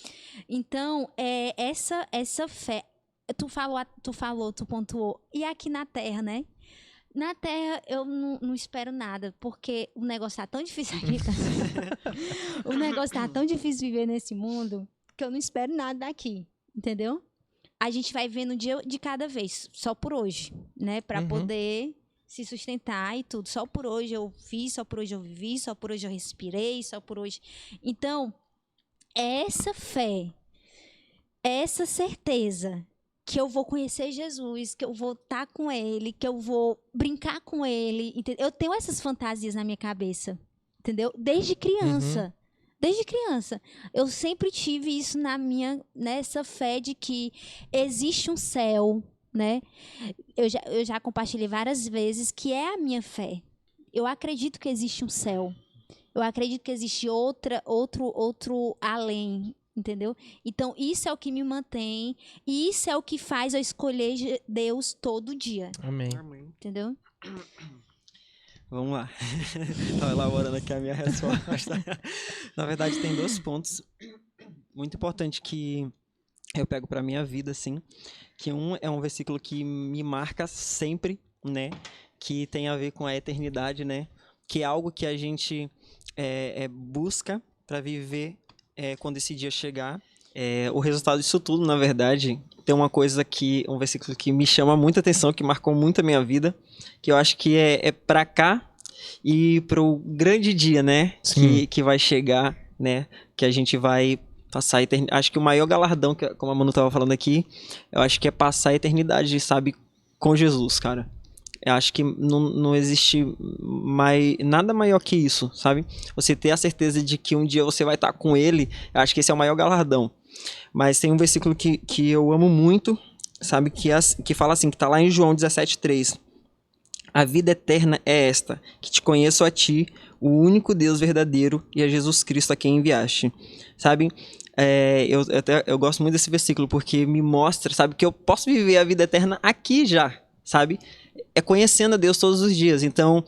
Então, essa fé, tu pontuou, e aqui na Terra, né? Na Terra, eu não espero nada, porque o negócio tá tão difícil aqui, o negócio tá tão difícil viver nesse mundo, que eu não espero nada daqui, entendeu? A gente vai vendo um dia de cada vez, só por hoje, né? Para poder se sustentar e tudo. Só por hoje eu fiz, só por hoje eu vivi, só por hoje eu respirei, só por hoje. Então, é essa fé, é essa certeza que eu vou conhecer Jesus, que eu vou estar com Ele, que eu vou brincar com Ele. Entendeu? Eu tenho essas fantasias na minha cabeça, entendeu? Desde criança. Desde criança. Eu sempre tive isso nessa fé de que existe um céu, né? Eu já compartilhei várias vezes que é a minha fé. Eu acredito que existe um céu. Eu acredito que existe outro além, entendeu? Então, isso é o que me mantém e isso é o que faz eu escolher Deus todo dia. Amém. Entendeu? Vamos lá. Estava elaborando aqui a minha resposta. Na verdade, tem 2 pontos muito importantes que eu pego para minha vida, assim. Que um é um versículo que me marca sempre, né? Que tem a ver com a eternidade, né? Que é algo que a gente busca para viver quando esse dia chegar. O resultado disso tudo, na verdade, tem uma coisa um versículo que me chama muita atenção, que marcou muito a minha vida, que eu acho que é para cá e pro grande dia, né? Que vai chegar, né? Que a gente vai passar a eternidade. Acho que o maior galardão, como a Manu estava falando aqui, eu acho que é passar a eternidade, sabe, com Jesus, cara. Eu acho que não existe nada maior que isso, sabe? Você ter a certeza de que um dia você vai estar com Ele, eu acho que esse é o maior galardão. Mas tem um versículo que eu amo muito, sabe? Que fala assim, que está lá em João 17:3. A vida eterna é esta, que te conheço a ti, o único Deus verdadeiro, e a Jesus Cristo a quem enviaste. Sabe? Eu gosto muito desse versículo, porque me mostra, sabe, que eu posso viver a vida eterna aqui já, sabe? É conhecendo a Deus todos os dias. Então,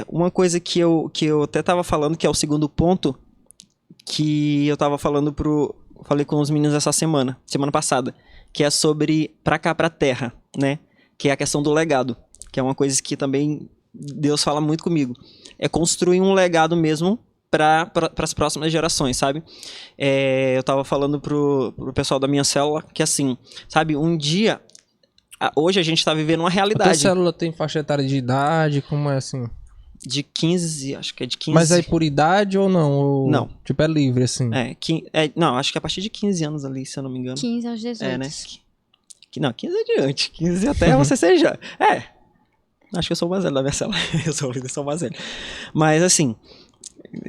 uma coisa que eu até estava falando, que é o segundo ponto, que eu estava falando falei com os meninos essa semana passada, que é sobre pra cá, pra terra, né? Que é a questão do legado, que é uma coisa que também Deus fala muito comigo. É construir um legado mesmo para as próximas gerações, sabe? Eu estava falando pro pessoal da minha célula que, assim, sabe, um dia... Hoje a gente está vivendo uma realidade. A tua célula tem faixa etária de idade? Como é assim? De 15, acho que é de 15. Mas aí por idade ou não? Não. Tipo, é livre, assim? Não, acho que é a partir de 15 anos ali, se eu não me engano. 15 aos 18. Né? Não, 15 adiante. 15 até você seja. Acho que eu sou o mais velho da minha célula. Eu sou o líder, sou o mais velho. Mas, assim,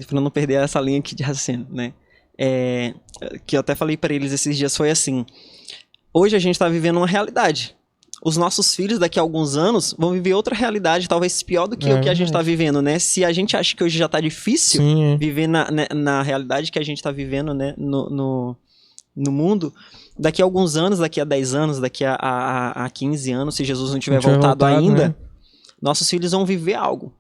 pra não perder essa linha aqui de raciocínio, né? Que eu até falei pra eles esses dias, foi assim. Hoje a gente tá vivendo uma realidade. Os nossos filhos, daqui a alguns anos, vão viver outra realidade, talvez pior do que o que a gente tá vivendo, né? Se a gente acha que hoje já tá difícil viver na realidade que a gente tá vivendo, né? No mundo, daqui a alguns anos, daqui a 10 anos, daqui a 15 anos, se Jesus não tiver voltado ainda, né? Nossos filhos vão viver algo.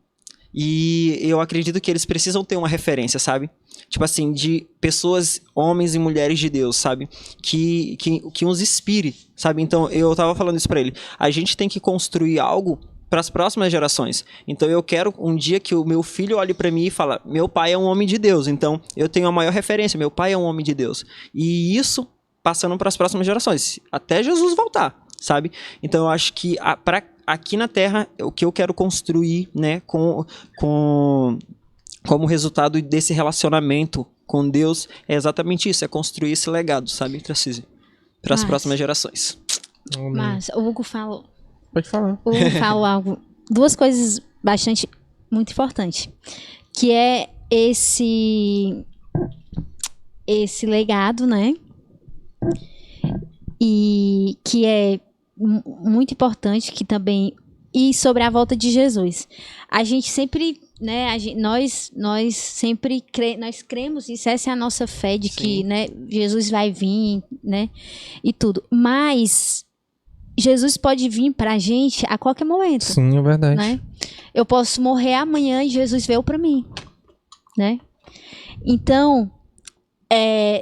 E eu acredito que eles precisam ter uma referência, sabe? Tipo assim, de pessoas, homens e mulheres de Deus, sabe? Que os inspire, sabe? Então, eu tava falando isso pra ele. A gente tem que construir algo para as próximas gerações. Então, eu quero um dia que o meu filho olhe pra mim e fale, meu pai é um homem de Deus. Então, eu tenho a maior referência, meu pai é um homem de Deus. E isso passando para as próximas gerações, até Jesus voltar, sabe? Então, eu acho que aqui na Terra, o que eu quero construir, né, como resultado desse relacionamento com Deus, é exatamente isso, é construir esse legado, sabe, Tracísio? Para as próximas gerações. Mas o Hugo falou... Pode falar. O Hugo falou algo, 2 coisas muito importantes, que é esse legado, né? E que é muito importante, que também... E sobre a volta de Jesus. A gente sempre, né, nós sempre nós cremos isso, essa é a nossa fé de que, né, Jesus vai vir, né, e tudo. Mas Jesus pode vir pra gente a qualquer momento. Sim, é verdade. Né? Eu posso morrer amanhã e Jesus veio pra mim, né? Então,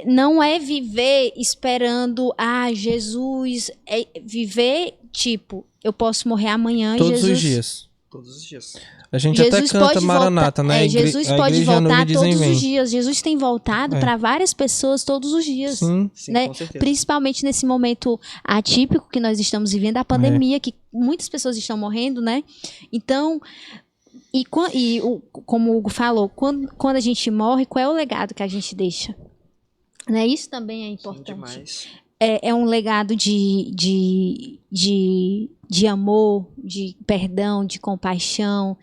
não é viver esperando, Jesus, é viver, tipo, eu posso morrer amanhã e Todos Jesus... os dias. Todos os dias. A gente Jesus até canta pode Maranata, voltar, né? Jesus A pode igreja voltar noiva dizem todos vem. os dias. Jesus tem voltado para várias pessoas todos os dias. Sim. Sim, Né? com certeza. Principalmente nesse momento atípico que nós estamos vivendo, a pandemia, que muitas pessoas estão morrendo, né? Então, como o Hugo falou, quando a gente morre, qual é o legado que a gente deixa? Né? Isso também é Sim, importante. demais. É um legado de amor, de perdão, de compaixão,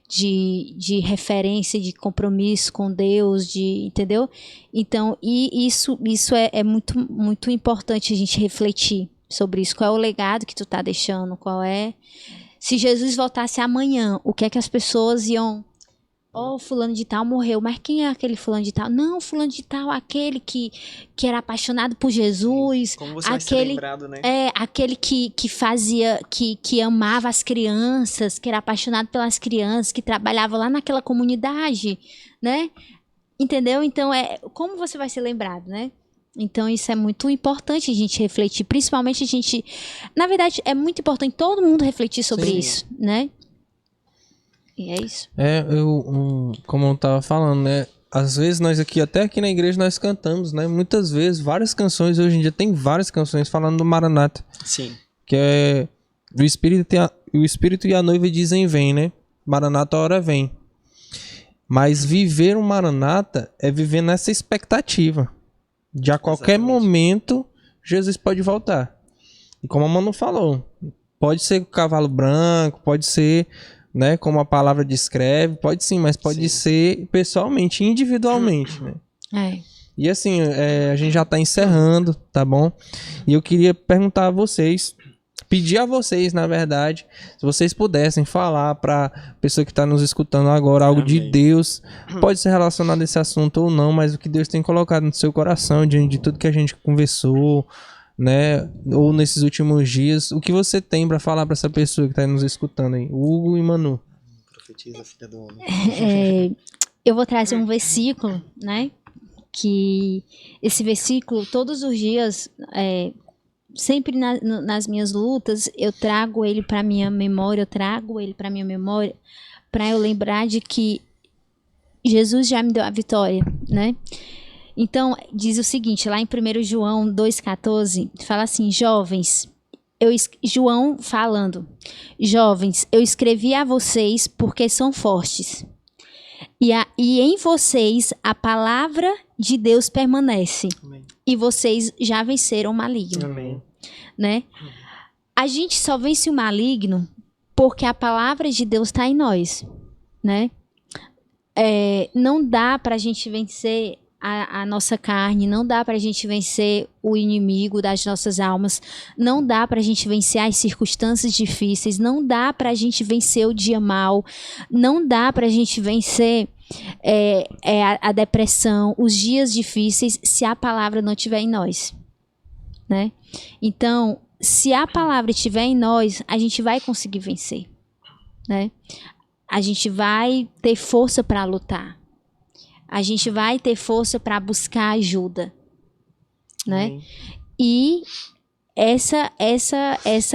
de referência, de compromisso com Deus, entendeu? Então, isso é muito, muito importante a gente refletir sobre isso. Qual é o legado que tu tá deixando? Se Jesus voltasse amanhã, o que é que as pessoas iam... fulano de tal morreu, mas quem é aquele fulano de tal? Não, fulano de tal, aquele que era apaixonado por Jesus. Como você vai ser lembrado, né? Aquele que fazia, que amava as crianças, que era apaixonado pelas crianças, que trabalhava lá naquela comunidade, né? Entendeu? Então, como você vai ser lembrado, né? Então, isso é muito importante a gente refletir, principalmente a gente... Na verdade, é muito importante todo mundo refletir sobre isso, né? E é isso. Como eu tava falando, né? Às vezes nós até aqui na igreja nós cantamos, né? Muitas vezes, várias canções, hoje em dia tem várias canções falando do Maranata. Sim. Que é o Espírito e a noiva dizem vem, né? Maranata, a hora vem. Mas viver o Maranata é viver nessa expectativa. De a qualquer momento, Jesus pode voltar. E como a Manu falou, pode ser com o cavalo branco, pode ser... né, como a palavra descreve, pode sim, mas pode ser pessoalmente, individualmente, né? E assim, a gente já tá encerrando, tá bom? E eu queria perguntar a vocês, pedir a vocês, na verdade, se vocês pudessem falar pra pessoa que tá nos escutando agora algo de Deus, pode ser relacionado a esse assunto ou não, mas o que Deus tem colocado no seu coração, diante de tudo que a gente conversou, né, ou nesses últimos dias, o que você tem pra falar pra essa pessoa que tá nos escutando aí, Hugo e Manu? Profetiza, filha do homem. Eu vou trazer um versículo, né, que esse versículo, todos os dias, sempre nas minhas lutas, eu trago ele pra minha memória, pra eu lembrar de que Jesus já me deu a vitória, né? Então, diz o seguinte, lá em 1 João 2,14, fala assim, João falando, jovens, eu escrevi a vocês porque são fortes, e em vocês a palavra de Deus permanece, Amém. E vocês já venceram o maligno. Amém. Né? A gente só vence o maligno porque a palavra de Deus está em nós, né? Não dá pra gente vencer a nossa carne, não dá pra gente vencer o inimigo das nossas almas, não dá pra gente vencer as circunstâncias difíceis, não dá pra gente vencer o dia mau, não dá pra gente vencer a depressão, os dias difíceis, se a palavra não estiver em nós, né? Então, se a palavra estiver em nós, a gente vai conseguir vencer, né? A gente vai ter força para lutar. A gente vai ter força para buscar ajuda, né? Amém. E essa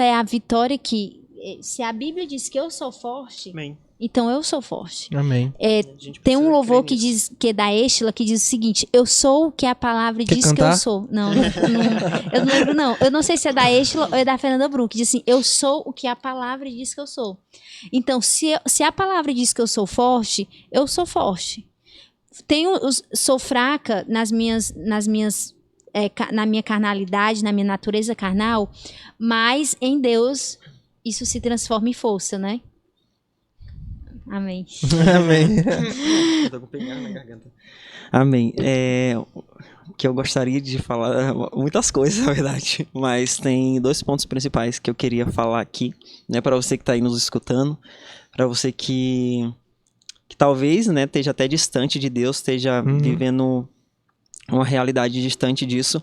é a vitória que, se a Bíblia diz que eu sou forte, Amém. então eu sou forte. Amém. A gente Tem um precisa louvor crer nisso. que é da Estela, que diz o seguinte, eu sou o que a palavra Quer diz cantar? que eu sou. Não, eu não lembro não. Eu não sei se é da Estela ou é da Fernanda Brum, que diz assim, eu sou o que a palavra diz que eu sou. Então, se a palavra diz que eu sou forte, eu sou forte. Sou fraca na minha carnalidade, na minha natureza carnal, mas em Deus isso se transforma em força, né? Amém. Amém. Eu tô com pegada na garganta. Amém. que eu gostaria de falar, muitas coisas, na verdade, mas tem 2 pontos principais que eu queria falar aqui, né, para você que está aí nos escutando, para você que talvez, né, esteja até distante de Deus, esteja vivendo uma realidade distante disso,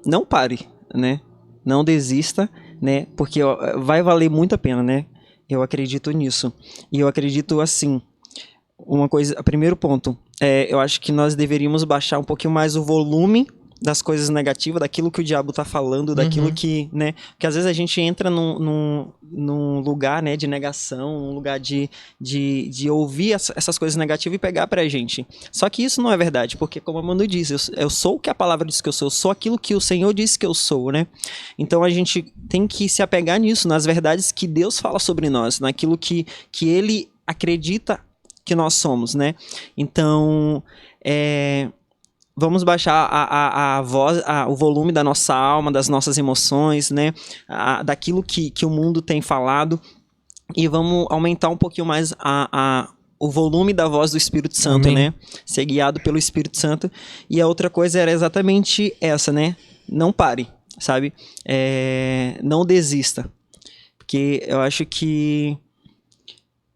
não pare, né, não desista, né, porque vai valer muito a pena, né, eu acredito nisso, e eu acredito assim, uma coisa, primeiro ponto, eu acho que nós deveríamos baixar um pouquinho mais o volume das coisas negativas, daquilo que o diabo tá falando, daquilo que, né, que às vezes a gente entra num lugar, né, de negação, um lugar de ouvir essas coisas negativas e pegar pra gente. Só que isso não é verdade, porque como a Manu diz, eu sou o que a palavra diz que eu sou aquilo que o Senhor disse que eu sou, né? Então a gente tem que se apegar nisso, nas verdades que Deus fala sobre nós, naquilo que Ele acredita que nós somos, né? Então, vamos baixar a voz, o volume da nossa alma, das nossas emoções, né? Daquilo que o mundo tem falado, e vamos aumentar um pouquinho mais o volume da voz do Espírito Santo, Amém. né? Ser guiado pelo Espírito Santo. E a outra coisa era exatamente essa, né? Não pare, sabe? Não desista. Porque eu acho que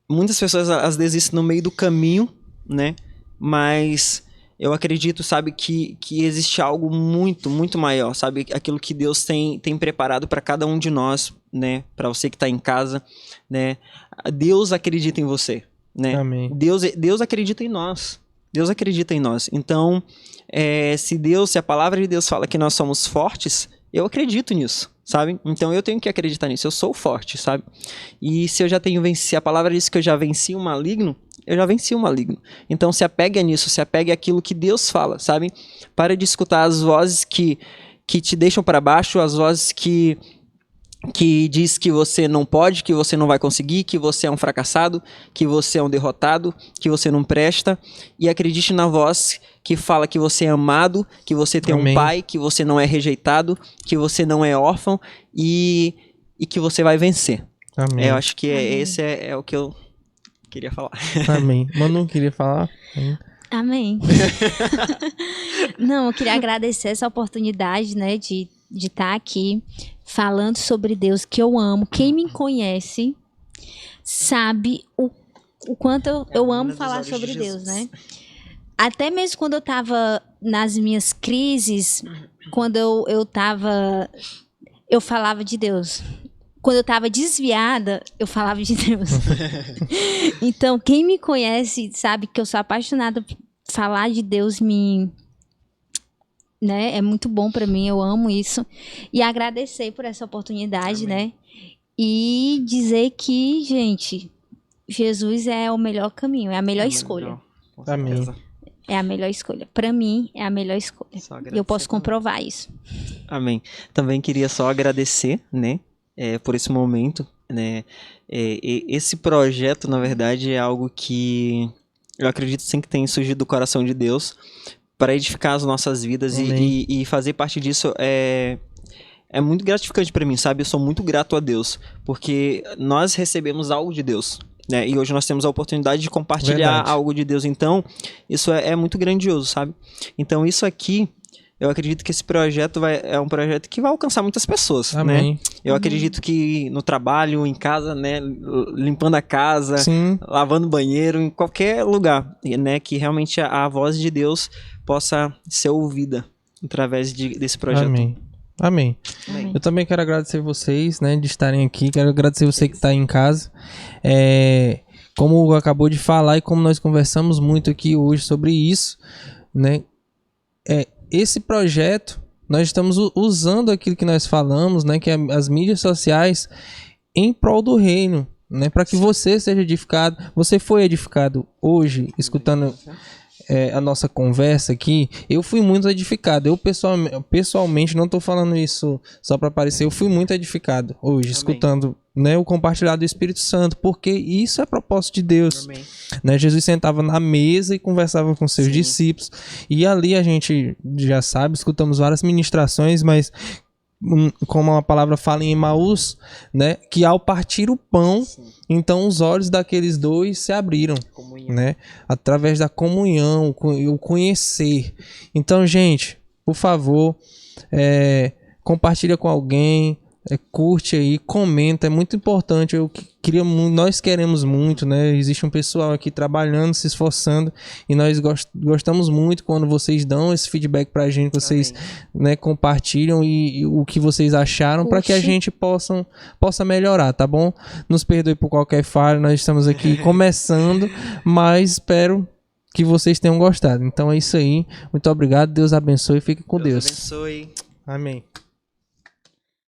muitas pessoas as desistem no meio do caminho, né? Mas eu acredito, sabe, que existe algo muito, muito maior, sabe? Aquilo que Deus tem preparado para cada um de nós, né? Para você que está em casa, né? Deus acredita em você, né? Amém. Deus acredita em nós. Deus acredita em nós. Então, se a palavra de Deus fala que nós somos fortes, eu acredito nisso, sabe? Então eu tenho que acreditar nisso. Eu sou forte, sabe? E se eu já tenho vencido, a palavra diz que eu já venci o maligno, eu já venci o maligno. Então se apegue nisso, se apegue àquilo que Deus fala, sabe? Para de escutar as vozes que te deixam para baixo, as vozes que diz que você não pode, que você não vai conseguir, que você é um fracassado, que você é um derrotado, que você não presta. E acredite na voz que fala que você é amado, que você tem Amém. um pai, que você não é rejeitado, que você não é órfão e que você vai vencer. Amém. Eu acho que Amém. esse é o que eu queria falar. Amém. Manu, queria falar? Amém. Não, eu queria agradecer essa oportunidade, né, de estar aqui falando sobre Deus, que eu amo. Quem me conhece sabe o quanto eu amo falar sobre Deus, né? Até mesmo quando eu tava nas minhas crises, quando eu falava de Deus. Quando eu tava desviada, eu falava de Deus. Então, quem me conhece sabe que eu sou apaixonada por falar de Deus, né? É muito bom pra mim, eu amo isso. E agradecer por essa oportunidade, Amém. né? E dizer que, gente, Jesus é o melhor caminho, é a melhor escolha. Com Amém. certeza. É a melhor escolha. Pra mim, é a melhor escolha. Só E eu agradecer posso também. comprovar isso. Amém. Também queria só agradecer, né, por esse momento, né, esse projeto, na verdade, é algo que eu acredito sim que tem surgido do coração de Deus para edificar as nossas vidas Amém. e fazer parte disso é muito gratificante para mim, sabe? Eu sou muito grato a Deus, porque nós recebemos algo de Deus, né? E hoje nós temos a oportunidade de compartilhar Verdade. algo de Deus, então isso é muito grandioso, sabe? Então isso aqui, eu acredito que esse projeto é um projeto que vai alcançar muitas pessoas, né? Amém. Eu acredito que no trabalho, em casa, né, limpando a casa, Sim. lavando o banheiro, em qualquer lugar, né, que realmente a voz de Deus possa ser ouvida através desse projeto. Amém. Amém. Amém. Eu também quero agradecer vocês, né, de estarem aqui. Quero agradecer você que está em casa. Como o Hugo acabou de falar e como nós conversamos muito aqui hoje sobre isso, né? Esse projeto, nós estamos usando aquilo que nós falamos, né, que é as mídias sociais, em prol do reino, né, para que você seja edificado. Você foi edificado hoje, escutando a nossa conversa aqui. Eu fui muito edificado. Eu pessoalmente não estou falando isso só para aparecer. Eu fui muito edificado hoje, Amém. escutando, né, o compartilhar do Espírito Santo, porque isso é propósito de Deus. Amém. Né? Jesus sentava na mesa e conversava com seus Sim. discípulos. E ali a gente já sabe, escutamos várias ministrações, mas como a palavra fala em Emaús, né? Que ao partir o pão, Sim. então os olhos daqueles dois se abriram, Comunhão. né? Através da comunhão, o conhecer. Então, gente, por favor, compartilha com alguém, curte aí, comenta, é muito importante. Nós queremos muito, né? Existe um pessoal aqui trabalhando, se esforçando, e nós gostamos muito quando vocês dão esse feedback pra gente, vocês, né, compartilham e o que vocês acharam, para que a gente possa melhorar, tá bom? Nos perdoe por qualquer falha, nós estamos aqui começando, mas espero que vocês tenham gostado. Então é isso aí. Muito obrigado, Deus abençoe e fique com Deus. Deus abençoe. Amém.